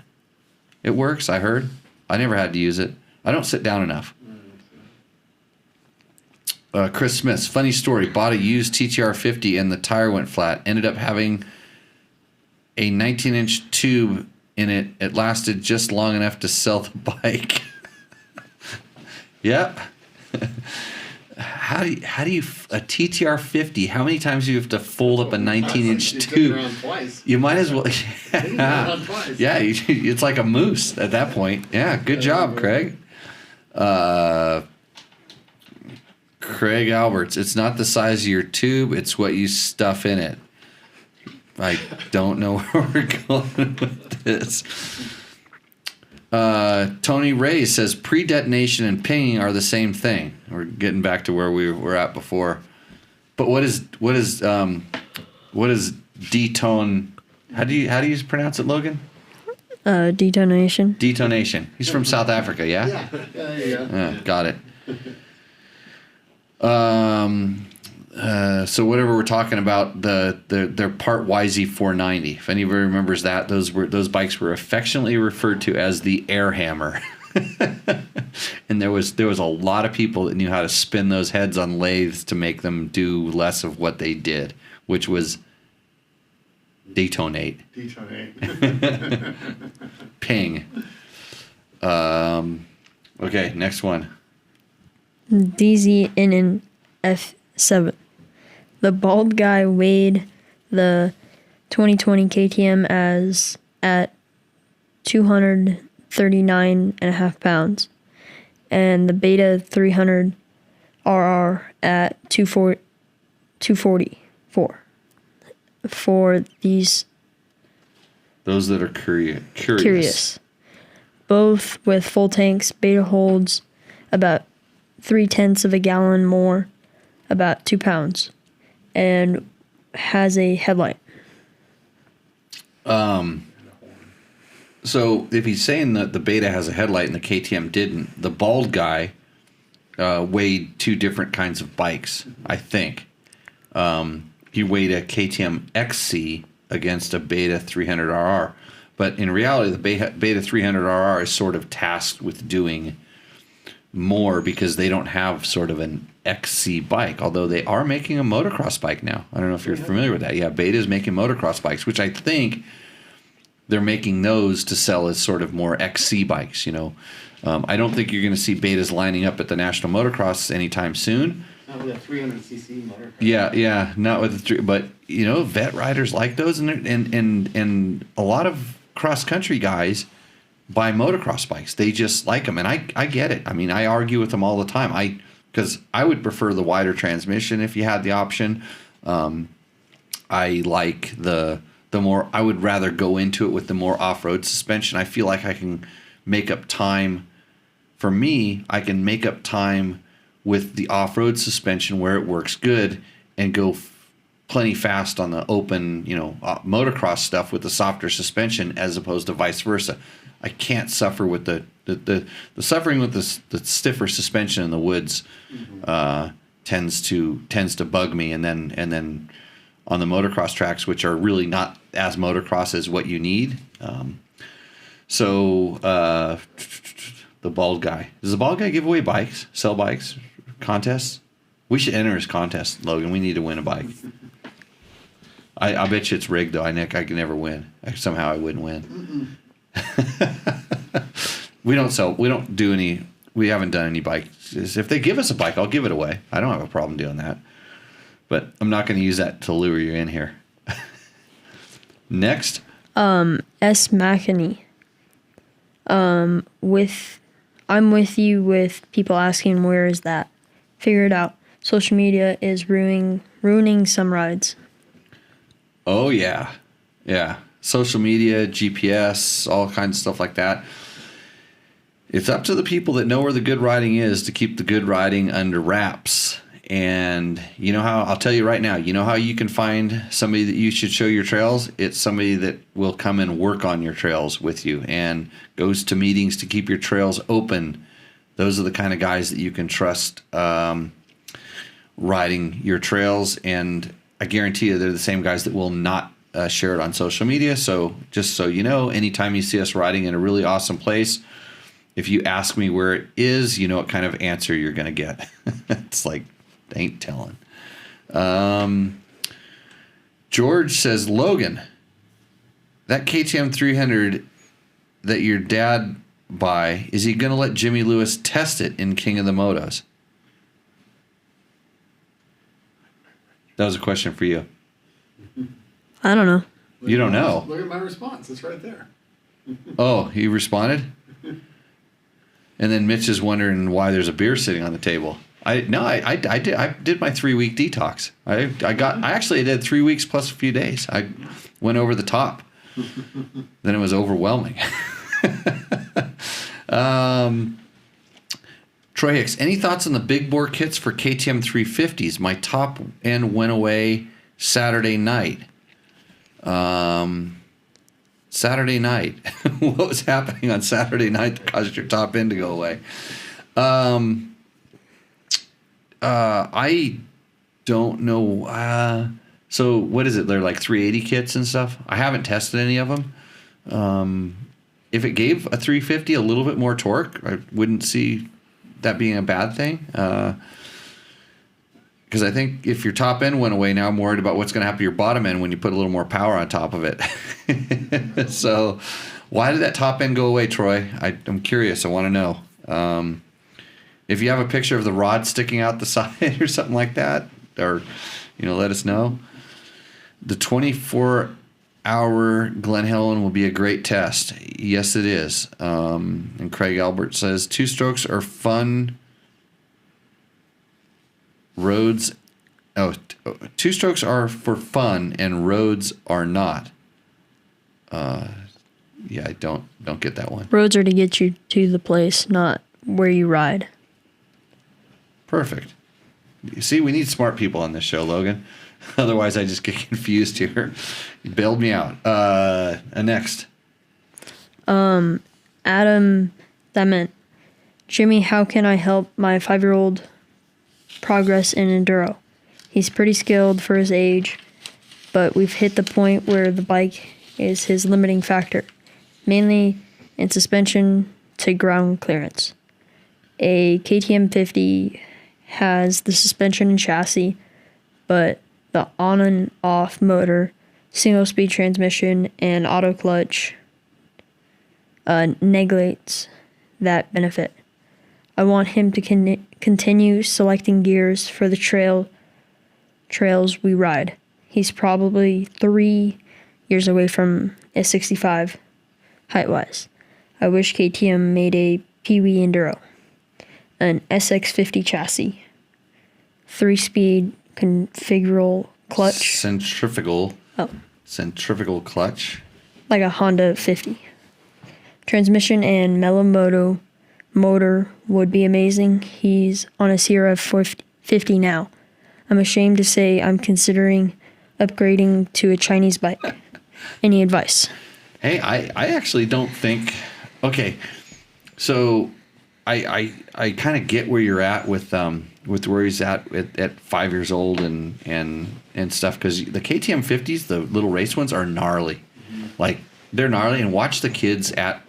It works, I heard. I never had to use it. I don't sit down enough. Chris Smith, funny story. Bought a used TTR 50 and the tire went flat. Ended up having a 19-inch tube in it. It lasted just long enough to sell the bike. Yep. How do you a TTR 50? How many times do you have to fold up a 19-inch tube? You might as well. Yeah, it's like a moose at that point. Yeah, good job, Craig. Craig Alberts, it's not the size of your tube, it's what you stuff in it. I don't know where we're going with this. Tony Ray says pre-detonation and pinging are the same thing. We're getting back to where we were at before. But what is detone? How do you pronounce it, Logan? Detonation. Detonation. He's from South Africa, yeah? Yeah, there you go. Got it. So whatever we're talking about, their Part YZ490. If anybody remembers that, those bikes were affectionately referred to as the air hammer. And there was a lot of people that knew how to spin those heads on lathes to make them do less of what they did, which was detonate. Ping. Okay, next one. DZ in an F7. The bald guy weighed the 2020 KTM as at 239.5 pounds, and the Beta 300 RR at 244. For these, those that are curious. Both with full tanks, Beta holds about 0.3 of a gallon more, about 2 pounds, and has a headlight. So if he's saying that the Beta has a headlight and the KTM didn't, the bald guy weighed two different kinds of bikes, I think. He weighed a KTM XC against a Beta 300RR. But in reality, the Beta 300RR is sort of tasked with doing more because they don't have sort of an XC bike, although they are making a motocross bike now. I don't know if you're familiar with that. Yeah, Beta is making motocross bikes, which I think they're making those to sell as sort of more XC bikes, you know. I don't think you're going to see Betas lining up at the National Motocross anytime soon. Not with a 300cc motor. Yeah, not with the three, but you know, vet riders like those, and a lot of cross country guys buy motocross bikes. They just like them, and I get it. I mean, I argue with them all the time. Because I would prefer the wider transmission if you had the option. I like the more. I would rather go into it with the more off-road suspension. I feel like I can make up time. For me, I can make up time with the off-road suspension where it works good and go plenty fast on the open, you know, motocross stuff with the softer suspension as opposed to vice versa. I can't suffer with the suffering with the stiffer suspension in the woods. Tends to bug me, and then on the motocross tracks, which are really not as motocross as what you need. The bald guy, does the bald guy give away bikes, sell bikes, contests? We should enter his contest, Logan. We need to win a bike. I bet you it's rigged though. I can never win. Somehow I wouldn't win. We haven't done any bikes. If they give us a bike, I'll give it away. I don't have a problem doing that. But I'm not going to use that to lure you in here. Next. S. McKinney. I'm with you with people asking where is that. Figure it out. social media is ruining some rides. Oh, yeah. Yeah. Social media, GPS, all kinds of stuff like that. It's up to the people that know where the good riding is to keep the good riding under wraps. And you know how, I'll tell you right now, you know how you can find somebody that you should show your trails? It's somebody that will come and work on your trails with you and goes to meetings to keep your trails open. Those are the kind of guys that you can trust riding your trails. And I guarantee you they're the same guys that will not share it on social media. So just so you know, anytime you see us riding in a really awesome place, if you ask me where it is, you know what kind of answer you're going to get. It's like, ain't telling. George says, Logan, that KTM 300 that your dad buy, is he going to let Jimmy Lewis test it in King of the Motos? That was a question for you. I don't know. You don't know. Look at my response. It's right there. Oh, he responded? And then Mitch is wondering why there's a beer sitting on the table. I did my 3-week detox. I actually did 3 weeks plus a few days. I went over the top. Then it was overwhelming. Troy Hicks, any thoughts on the big bore kits for KTM 350s? My top end went away Saturday night. Saturday night. What was happening on Saturday night that caused your top end to go away? I don't know. So what is it? They're like 380 kits and stuff. I haven't tested any of them. If it gave a 350 a little bit more torque, I wouldn't see that being a bad thing. Because I think if your top end went away, now I'm worried about what's going to happen to your bottom end when you put a little more power on top of it. So why did that top end go away, Troy? I'm curious. I want to know. If you have a picture of the rod sticking out the side or something like that, or, let us know. The 24-hour Glen Helen will be a great test. Yes, it is. And Craig Albert says, two-strokes are fun. Roads, two-strokes are for fun, and roads are not. Yeah, I don't get that one. Roads are to get you to the place, not where you ride. Perfect. You see, we need smart people on this show, Logan. Otherwise, I just get confused here. You bailed me out. Next. Adam, that meant, Jimmy, how can I help my 5-year-old progress in Enduro? He's pretty skilled for his age, but we've hit the point where the bike is his limiting factor, mainly in suspension to ground clearance. A KTM 50 has the suspension and chassis, but the on and off motor, single speed transmission, and auto clutch neglects that benefit. I want him to continue selecting gears for the trails we ride. He's probably 3 years away from a 65 height-wise. I wish KTM made a Pee-wee Enduro. An SX50 chassis, 3-speed configurable clutch. Centrifugal clutch. Like a Honda 50. Transmission and mellow motor would be amazing. He's on a CRF 450 now. I'm ashamed to say I'm considering upgrading to a Chinese bike. Any advice? Hey, I actually don't think... Okay, so... I kind of get where you're at with where he's at 5 years old and stuff, because the KTM 50s, the little race ones, are gnarly. Like, they're gnarly, and watch the kids at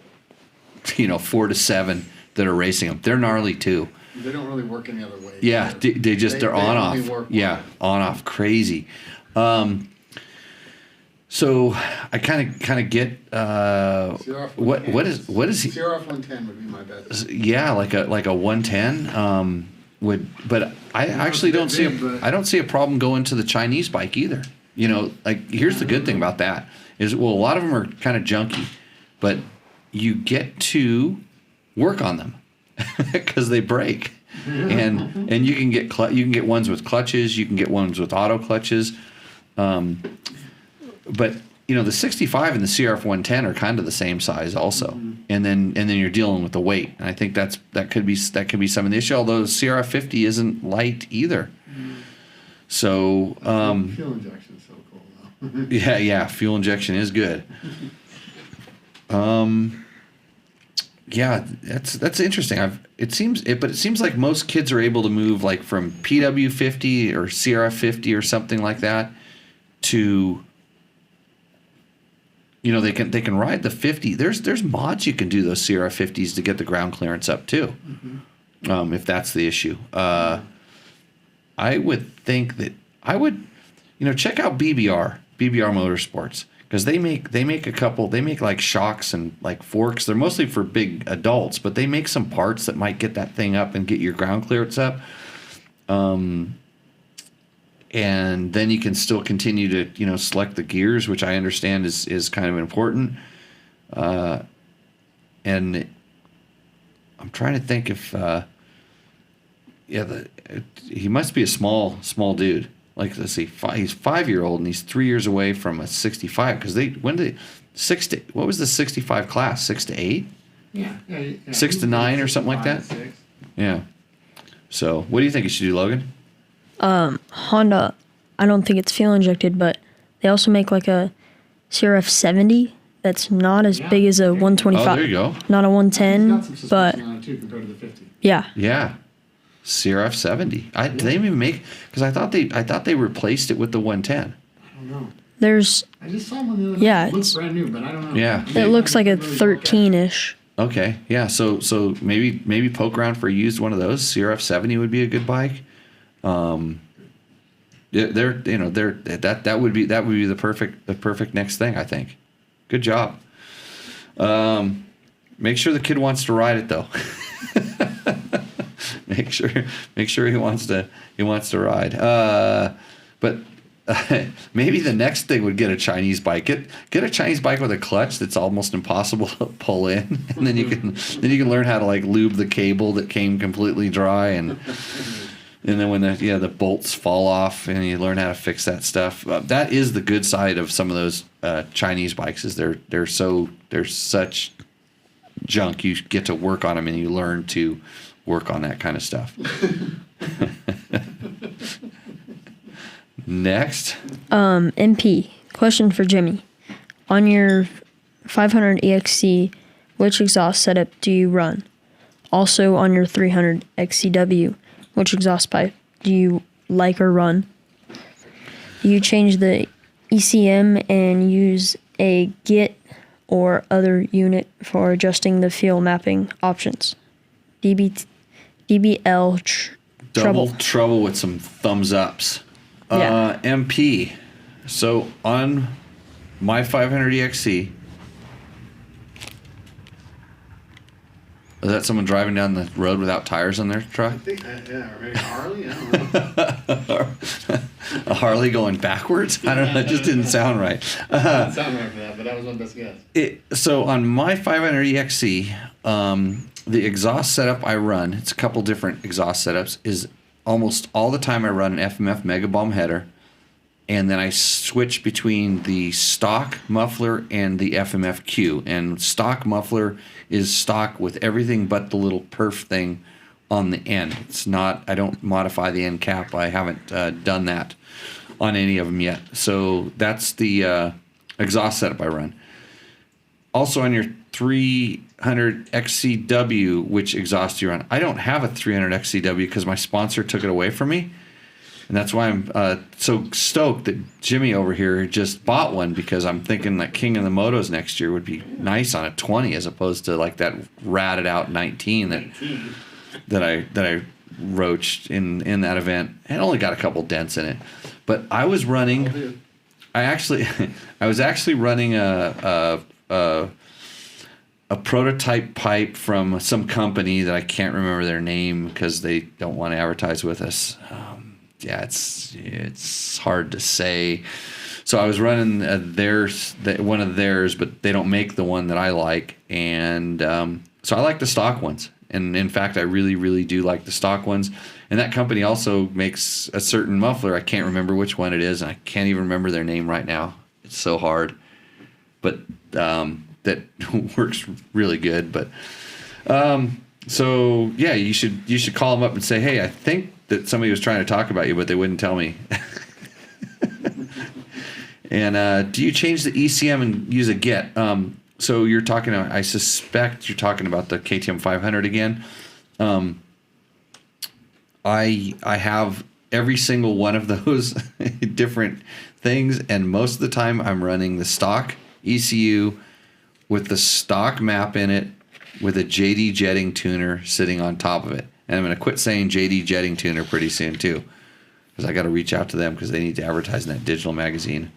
4 to 7 that are racing them. They're gnarly too. They don't really work any other way. Yeah, they're on off. Yeah, on off, crazy. So I kind of get what is he? CRF 110 would be my bet. Yeah, like a 110 but I actually don't see a problem going to the Chinese bike either. Like, here's the good thing about that is, well, a lot of them are kind of junky, but you get to work on them because they break. and you can get ones with clutches, you can get ones with auto clutches, but the 65 and the CRF 110 are kind of the same size also, and then you're dealing with the weight, and I think that could be some of the issue. Although the CRF 50 isn't light either, so fuel injection is so cool though. yeah, fuel injection is good. Yeah, that's interesting. It seems like most kids are able to move like from PW 50 or CRF 50 or something like that to, they can ride the 50. There's mods you can do those CRF 50s to get the ground clearance up too, if that's the issue. I would think that I would, check out BBR Motorsports. Because they make like shocks and like forks. They're mostly for big adults, but they make some parts that might get that thing up and get your ground clearance up. And then you can still continue to select the gears, which I understand is kind of important. And I'm trying to think if he must be a small dude. Like, let's see, he's 5-year-old and he's 3 years away from a 65. Because what was the 65 class? 6 to 8? Yeah. 6 to 9 or something like that? 6. Yeah. So, what do you think you should do, Logan? Honda, I don't think it's fuel injected, but they also make like a CRF 70 that's not as big as a 125. Oh, there you go. Not a It's got 110, some but suspension on it too compared to the 50. yeah. Yeah. CRF 70. Did they even make? Because I thought they replaced it with the 110. I don't know. There's I just saw one the other Yeah, day. It looks it's- brand new, but I don't know. Yeah. it looks like a Really look at it. 13-ish. Okay. Yeah. So maybe poke around for a used one of those. CRF 70 would be a good bike. That would be the perfect next thing, I think. Good job. Make sure the kid wants to ride it though. Make sure he wants to ride. But maybe the next thing would get a Chinese bike. Get a Chinese bike with a clutch that's almost impossible to pull in, and then you can learn how to like lube the cable that came completely dry, and then when the bolts fall off, and you learn how to fix that stuff. That is the good side of some of those Chinese bikes, is they're such junk. You get to work on them, and you learn to work on that kind of stuff. Next. MP, question for Jimmy. On your 500 EXC, which exhaust setup do you run? Also on your 300 XCW, which exhaust pipe do you like or run? Do you change the ECM and use a Git or other unit for adjusting the fuel mapping options? DBL Trouble with some thumbs ups. Yeah. MP. So on my 500 EXC, is that someone driving down the road without tires on their truck? I think, or maybe Harley. I don't know. A Harley going backwards? I don't know. That just didn't sound right. Doesn't sound right for that, but that was my best guess. So on my 500 EXC, the exhaust setup I run, it's a couple different exhaust setups, is almost all the time I run an FMF Mega Bomb header, and then I switch between the stock muffler and the FMF Q. And stock muffler is stock with everything but the little perf thing on the end. It's not, I don't modify the end cap. I haven't done that on any of them yet. So that's the exhaust setup I run. Also on your 300 XCW, which exhaust you run? I don't have a 300 XCW because my sponsor took it away from me. And that's why I'm so stoked that Jimmy over here just bought one, because I'm thinking that King of the Motos next year would be nice on a 20 as opposed to like that ratted out 19 that I roached in that event. It only got a couple dents in it. But I was running I was actually running a prototype pipe from some company that I can't remember their name because they don't want to advertise with us. Yeah, it's hard to say. So I was running one of theirs, but they don't make the one that I like, and so I like the stock ones. And in fact, I really, really do like the stock ones. And that company also makes a certain muffler. I can't remember which one it is, and I can't even remember their name right now. It's so hard. But that works really good. But so yeah, you should call them up and say, hey, I think that somebody was trying to talk about you, but they wouldn't tell me. And do you change the ECM and use a get? So you're talking. I suspect you're talking about the KTM 500 again. I have every single one of those different things, and most of the time I'm running the stock ECU with the stock map in it with a JD jetting tuner sitting on top of it. And I'm going to quit saying JD jetting tuner pretty soon too, because I got to reach out to them because they need to advertise in that digital magazine.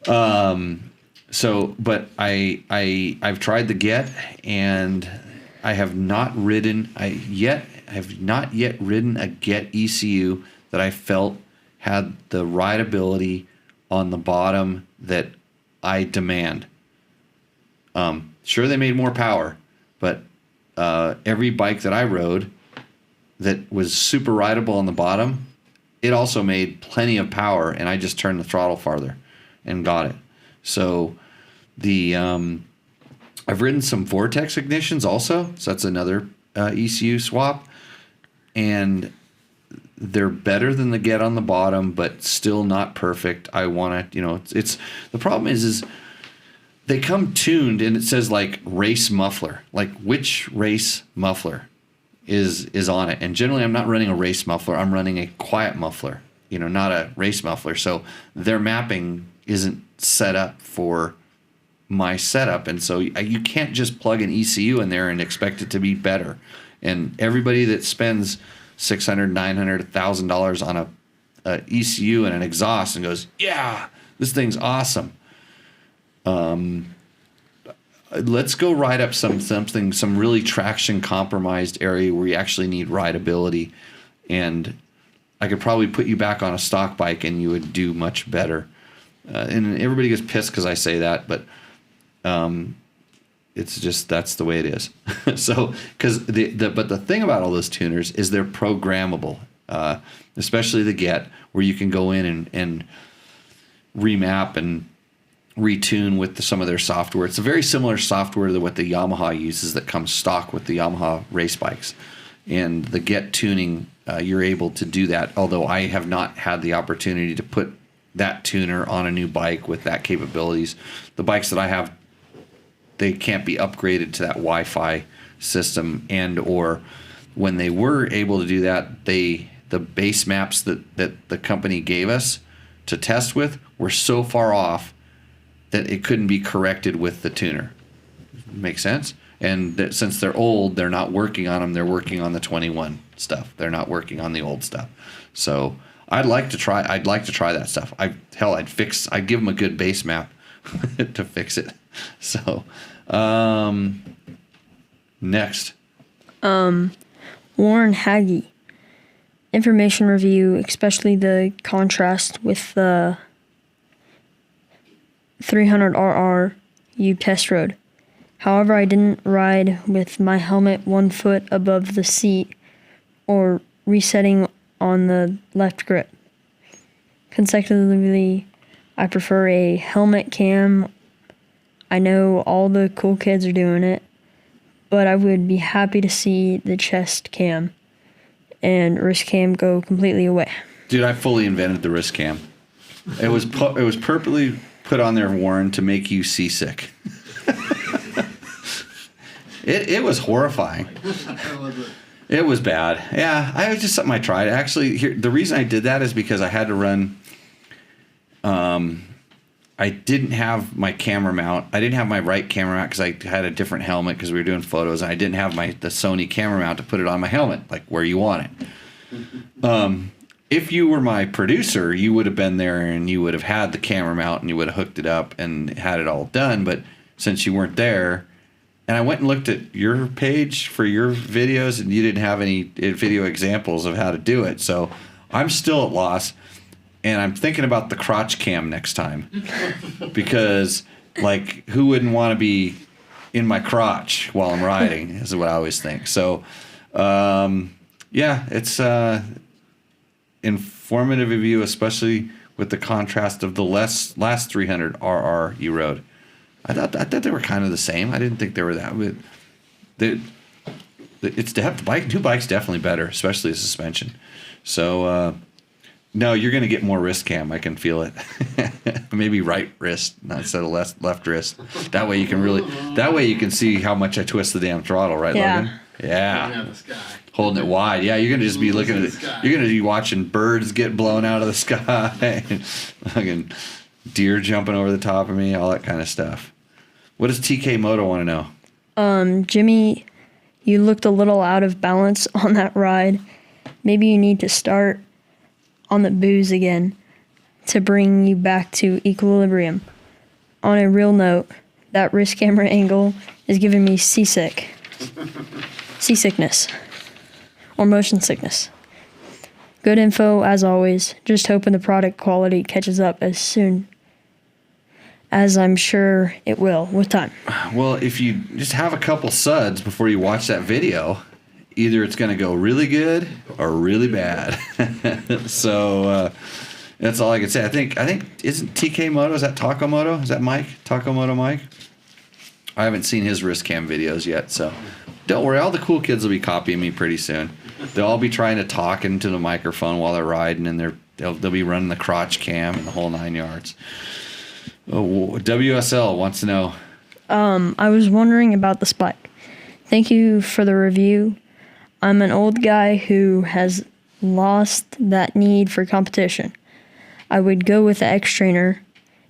But I've tried the get, and I have not yet ridden a get ECU that I felt had the rideability on the bottom that I demand. Sure, they made more power, but every bike that I rode that was super rideable on the bottom, it also made plenty of power, and I just turned the throttle farther and got it. So I've ridden some Vortex ignitions also, so that's another ECU swap, and they're better than the get on the bottom, but still not perfect. I want to, it's the problem is they come tuned, and it says like race muffler, like which race muffler is on it. And generally I'm not running a race muffler. I'm running a quiet muffler, not a race muffler. So their mapping isn't set up for my setup. And so you can't just plug an ECU in there and expect it to be better. And everybody that spends $600, $900, $1,000 on a ECU and an exhaust and goes, yeah, this thing's awesome. Let's go ride up some really traction compromised area where you actually need rideability, and I could probably put you back on a stock bike and you would do much better. And everybody gets pissed because I say that, but it's just that's the way it is. So because the thing about all those tuners is they're programmable, especially the Get, where you can go in and remap and retune with some of their software. It's a very similar software to what the Yamaha uses that comes stock with the Yamaha race bikes. And the Get tuning, you're able to do that, although I have not had the opportunity to put that tuner on a new bike with that capabilities. The bikes that I have, they can't be upgraded to that Wi-Fi system, and or when they were able to do that, the base maps that the company gave us to test with were so far off that it couldn't be corrected with the tuner. Make sense? And that since they're old, they're not working on them. They're working on the 21 stuff. They're not working on the old stuff. So I'd like to try that stuff. I'd give them a good base map to fix it. So next. Warren Haggy. Information review, especially the contrast with the 300RR you test rode. However, I didn't ride with my helmet 1 foot above the seat or resetting on the left grip. Consecutively, I prefer a helmet cam. I know all the cool kids are doing it, but I would be happy to see the chest cam and wrist cam go completely away. Dude, I fully invented the wrist cam. It was purposely put on there, Warren, to make you seasick. It was horrifying. It was bad. Yeah, it was just something I tried. Actually, the reason I did that is because I had to run. I didn't have my camera mount. I didn't have my right camera mount because I had a different helmet because we were doing photos, and I didn't have the Sony camera mount to put it on my helmet, like where you want it. If you were my producer, you would have been there and you would have had the camera mount and you would have hooked it up and had it all done. But since you weren't there, and I went and looked at your page for your videos, and you didn't have any video examples of how to do it. So I'm still at loss, and I'm thinking about the crotch cam next time because, like, who wouldn't want to be in my crotch while I'm riding is what I always think. So, yeah, it's informative of you, especially with the contrast of the last 300 RR you rode. I thought they were kind of the same. I didn't think they were that. It's the bike. New bike's definitely better, especially the suspension. So no, you're going to get more wrist cam. I can feel it. Maybe right wrist instead of left wrist. That way you can see how much I twist the damn throttle, right, Logan? Yeah. Looking at the sky. Holding it wide. Yeah, you're going to just be looking at it. Sky. You're going to be watching birds get blown out of the sky. Fucking deer jumping over the top of me, all that kind of stuff. What does TK Moto want to know? Jimmy, you looked a little out of balance on that ride. Maybe you need to start on the booze again to bring you back to equilibrium. On a real note, that wrist camera angle is giving me seasickness or motion sickness. Good info as always. Just hoping the product quality catches up as soon as I'm sure it will with time. Well, if you just have a couple suds before you watch that video, either it's going to go really good or really bad. So that's all I can say. I think isn't TK Moto, is that Taco Moto? Is that Mike? Taco Moto Mike? I haven't seen his wrist cam videos yet, so don't worry. All the cool kids will be copying me pretty soon. They'll all be trying to talk into the microphone while they're riding, and they'll be running the crotch cam and the whole 9 yards. Oh, WSL wants to know. I was wondering about the spike. Thank you for the review. I'm an old guy who has lost that need for competition. I would go with the Xtrainer.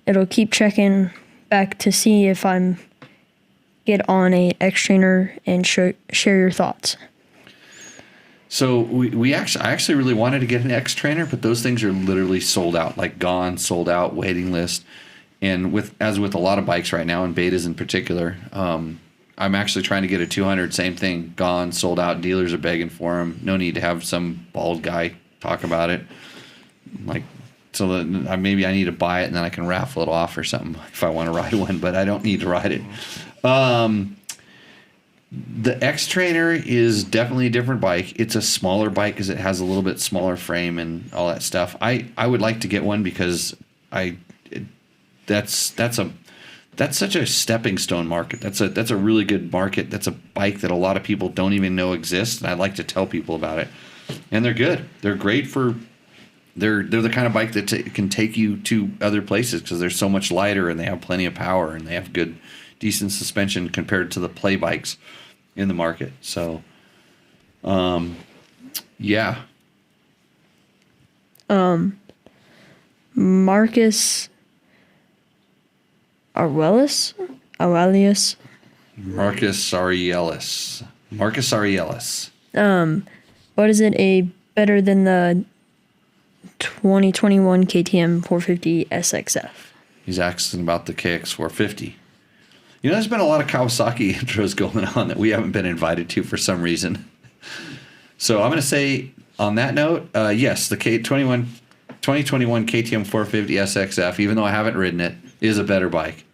It'll keep checking back to see if I'm get on a Xtrainer and share your thoughts. So I actually really wanted to get an Xtrainer, but those things are literally sold out, like gone, sold out, waiting list. And as with a lot of bikes right now, and betas in particular, I'm actually trying to get a 200, same thing, gone, sold out. Dealers are begging for them. No need to have some bald guy talk about it. Like, so that maybe I need to buy it and then I can raffle it off or something if I want to ride one, but I don't need to ride it. The Xtrainer is definitely a different bike. It's a smaller bike because it has a little bit smaller frame and all that stuff. I would like to get one because that's such a stepping stone market. That's a really good market. That's a bike that a lot of people don't even know exists, and I'd like to tell people about it. And they're good. They're great for. They're the kind of bike that can take you to other places because they're so much lighter and they have plenty of power and they have good, decent suspension compared to the play bikes in the market. So, yeah. Marcus Aurelius. Marcus Aurelius. What is it better than the 2021 KTM 450 SXF? He's asking about the KX450. You know, there's been a lot of Kawasaki intros going on that we haven't been invited to for some reason. So I'm going to say, on that note, yes, the 2021 KTM 450 SXF, even though I haven't ridden it, is a better bike.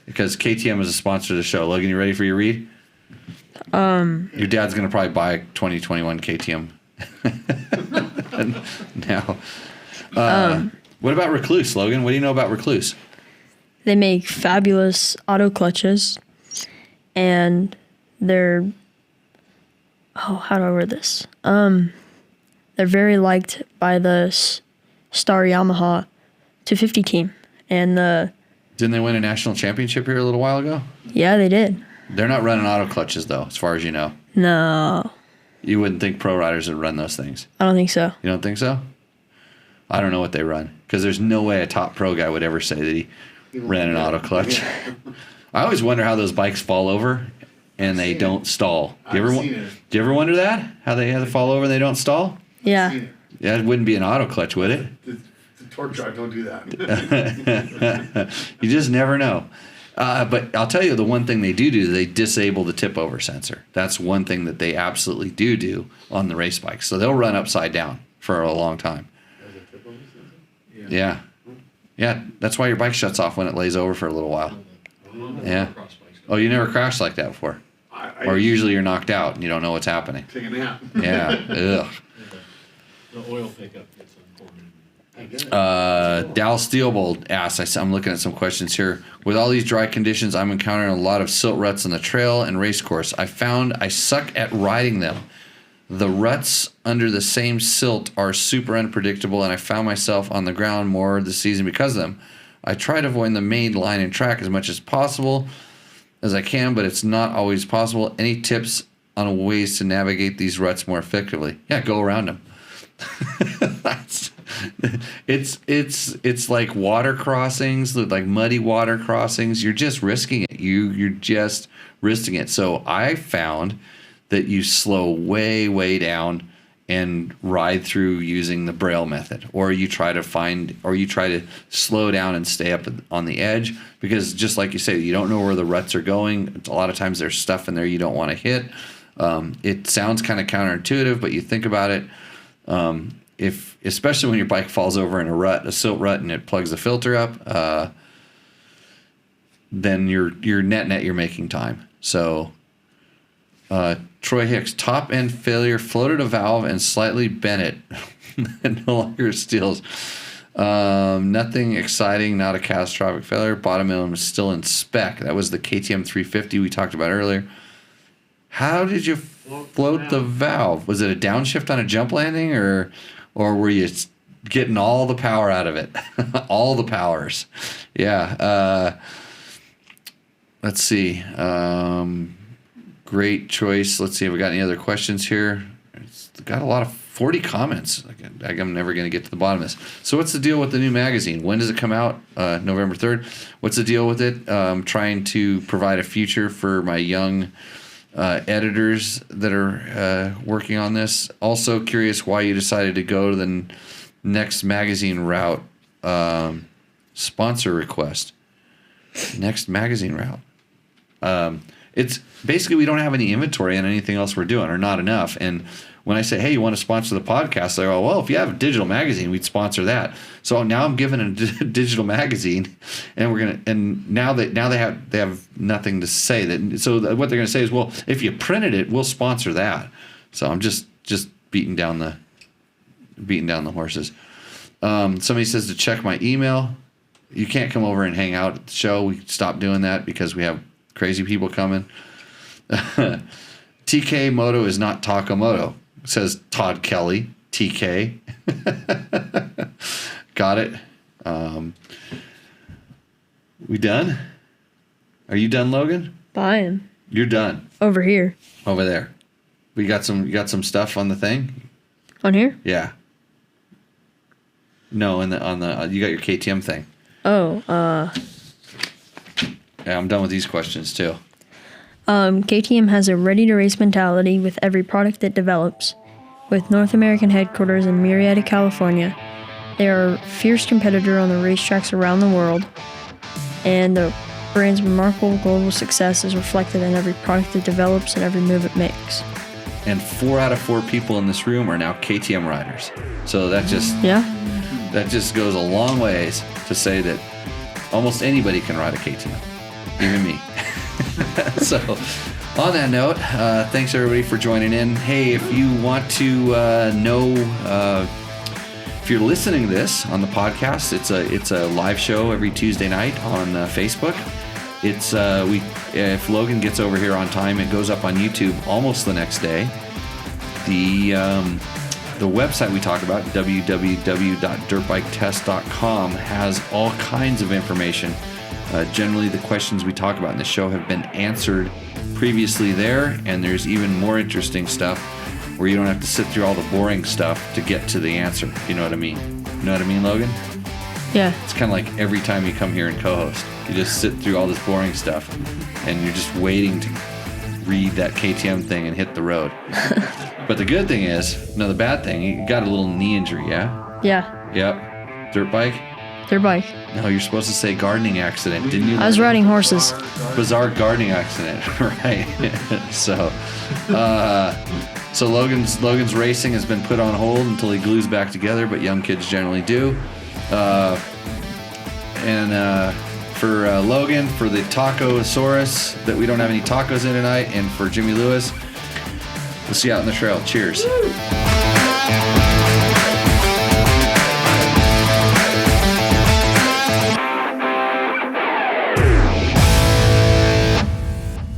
Because KTM is a sponsor of the show. Logan, you ready for your read? Your dad's going to probably buy a 2021 KTM. Now, what about Recluse, Logan? What do you know about Recluse? They make fabulous auto clutches, and they're how do I word this? They're very liked by the Star Yamaha 250 team, and didn't they win a national championship here a little while ago? Yeah, they did. They're not running auto clutches though, as far as you know. No. You wouldn't think pro riders would run those things. I don't think so. You don't think so? I don't know what they run because there's no way a top pro guy would ever say that he ran an auto clutch. I always wonder how those bikes fall over and they don't stall. Do you ever wonder that? How they fall over and they don't stall? Yeah. Yeah, it wouldn't be an auto clutch, would it? The torque drive don't do that. You just never know. But I'll tell you, the one thing they do, they disable the tip over sensor. That's one thing that they absolutely do on the race bikes. So they'll run upside down for a long time. Yeah. Yeah, that's why your bike shuts off when it lays over for a little while. Yeah. Oh, you never crashed like that before? Or usually you're knocked out and you don't know what's happening. Take a nap. Yeah. Ugh. The oil pickup gets unfortunate. Dal Steelbold asks, I'm looking at some questions here. With all these dry conditions, I'm encountering a lot of silt ruts on the trail and race course. I found I suck at riding them. The ruts under the same silt are super unpredictable, and I found myself on the ground more this season because of them. I try to avoid the main line and track as much as possible as I can, but it's not always possible. Any tips on ways to navigate these ruts more effectively? Yeah, go around them. It's like water crossings, like muddy water crossings. You're just risking it. You're just risking it. So I found that you slow way down and ride through using the braille method, or you try to slow down and stay up on the edge, because just like you say, you don't know where the ruts are going. A lot of times there's stuff in there you don't want to hit. It sounds kind of counterintuitive, but you think about it. Especially when your bike falls over in a silt rut, and it plugs the filter up, then you're net you're making time. So Troy Hicks, top end failure, floated a valve and slightly bent it. And no longer steals. Nothing exciting, not a catastrophic failure. Bottom end is still in spec. That was the KTM 350 we talked about earlier. How did you float the valve? Was it a downshift on a jump landing, or were you getting all the power out of it? All the powers. Yeah. Let's see. Great choice. Let's see if we got any other questions here. It's got a lot of 40 comments. I'm never going to get to the bottom of this. So what's the deal with the new magazine? When does it come out? November 3rd. What's the deal with it? Trying to provide a future for my young editors that are working on this. Also curious why you decided to go to the next magazine route. Sponsor request. Next magazine route. It's basically we don't have any inventory on anything else we're doing, or not enough. And when I say, hey, you want to sponsor the podcast? They go, well, if you have a digital magazine, we'd sponsor that. So now I'm giving a digital magazine, and now they have nothing to say. So what they're gonna say is, well, if you printed it, we'll sponsor that. So I'm just beating down the horses. Somebody says to check my email. You can't come over and hang out at the show. We stopped doing that because we have crazy people coming. TK Moto is not Takamoto, says Todd Kelly. TK. Got it. We done? Are you done, Logan? I am. You're done. Over here. Over there. You got some stuff on the thing? On here? Yeah. No, on the you got your KTM thing. Oh, Yeah, I'm done with these questions too. KTM has a ready-to-race mentality with every product it develops. With North American headquarters in Murrieta, California, they are a fierce competitor on the racetracks around the world, and the brand's remarkable global success is reflected in every product it develops and every move it makes. And 4 out of 4 people in this room are now KTM riders. So that just goes a long ways to say that almost anybody can ride a KTM, even me. So, on that note, thanks everybody for joining in. Hey, if you want to know, if you're listening to this on the podcast, it's a live show every Tuesday night on Facebook. It's if Logan gets over here on time, it goes up on YouTube almost the next day. The website we talk about, www.dirtbiketest.com, has all kinds of information. Generally, the questions we talk about in the show have been answered previously there, and there's even more interesting stuff where you don't have to sit through all the boring stuff to get to the answer. You know what I mean? You know what I mean, Logan? Yeah. It's kind of like every time you come here and co-host, you just sit through all this boring stuff, and you're just waiting to read that KTM thing and hit the road. But the good thing is, no, the bad thing, you got a little knee injury, yeah? Yeah. Yep. Dirt bike? Dirt bike. No, you're supposed to say gardening accident, didn't you? I was riding horses. Bizarre gardening accident, right? So Logan's racing has been put on hold until he glues back together, but young kids generally do. And for Logan, for the Tacosaurus that we don't have any tacos in tonight, and for Jimmy Lewis. We'll see you out on the trail. Cheers. Woo!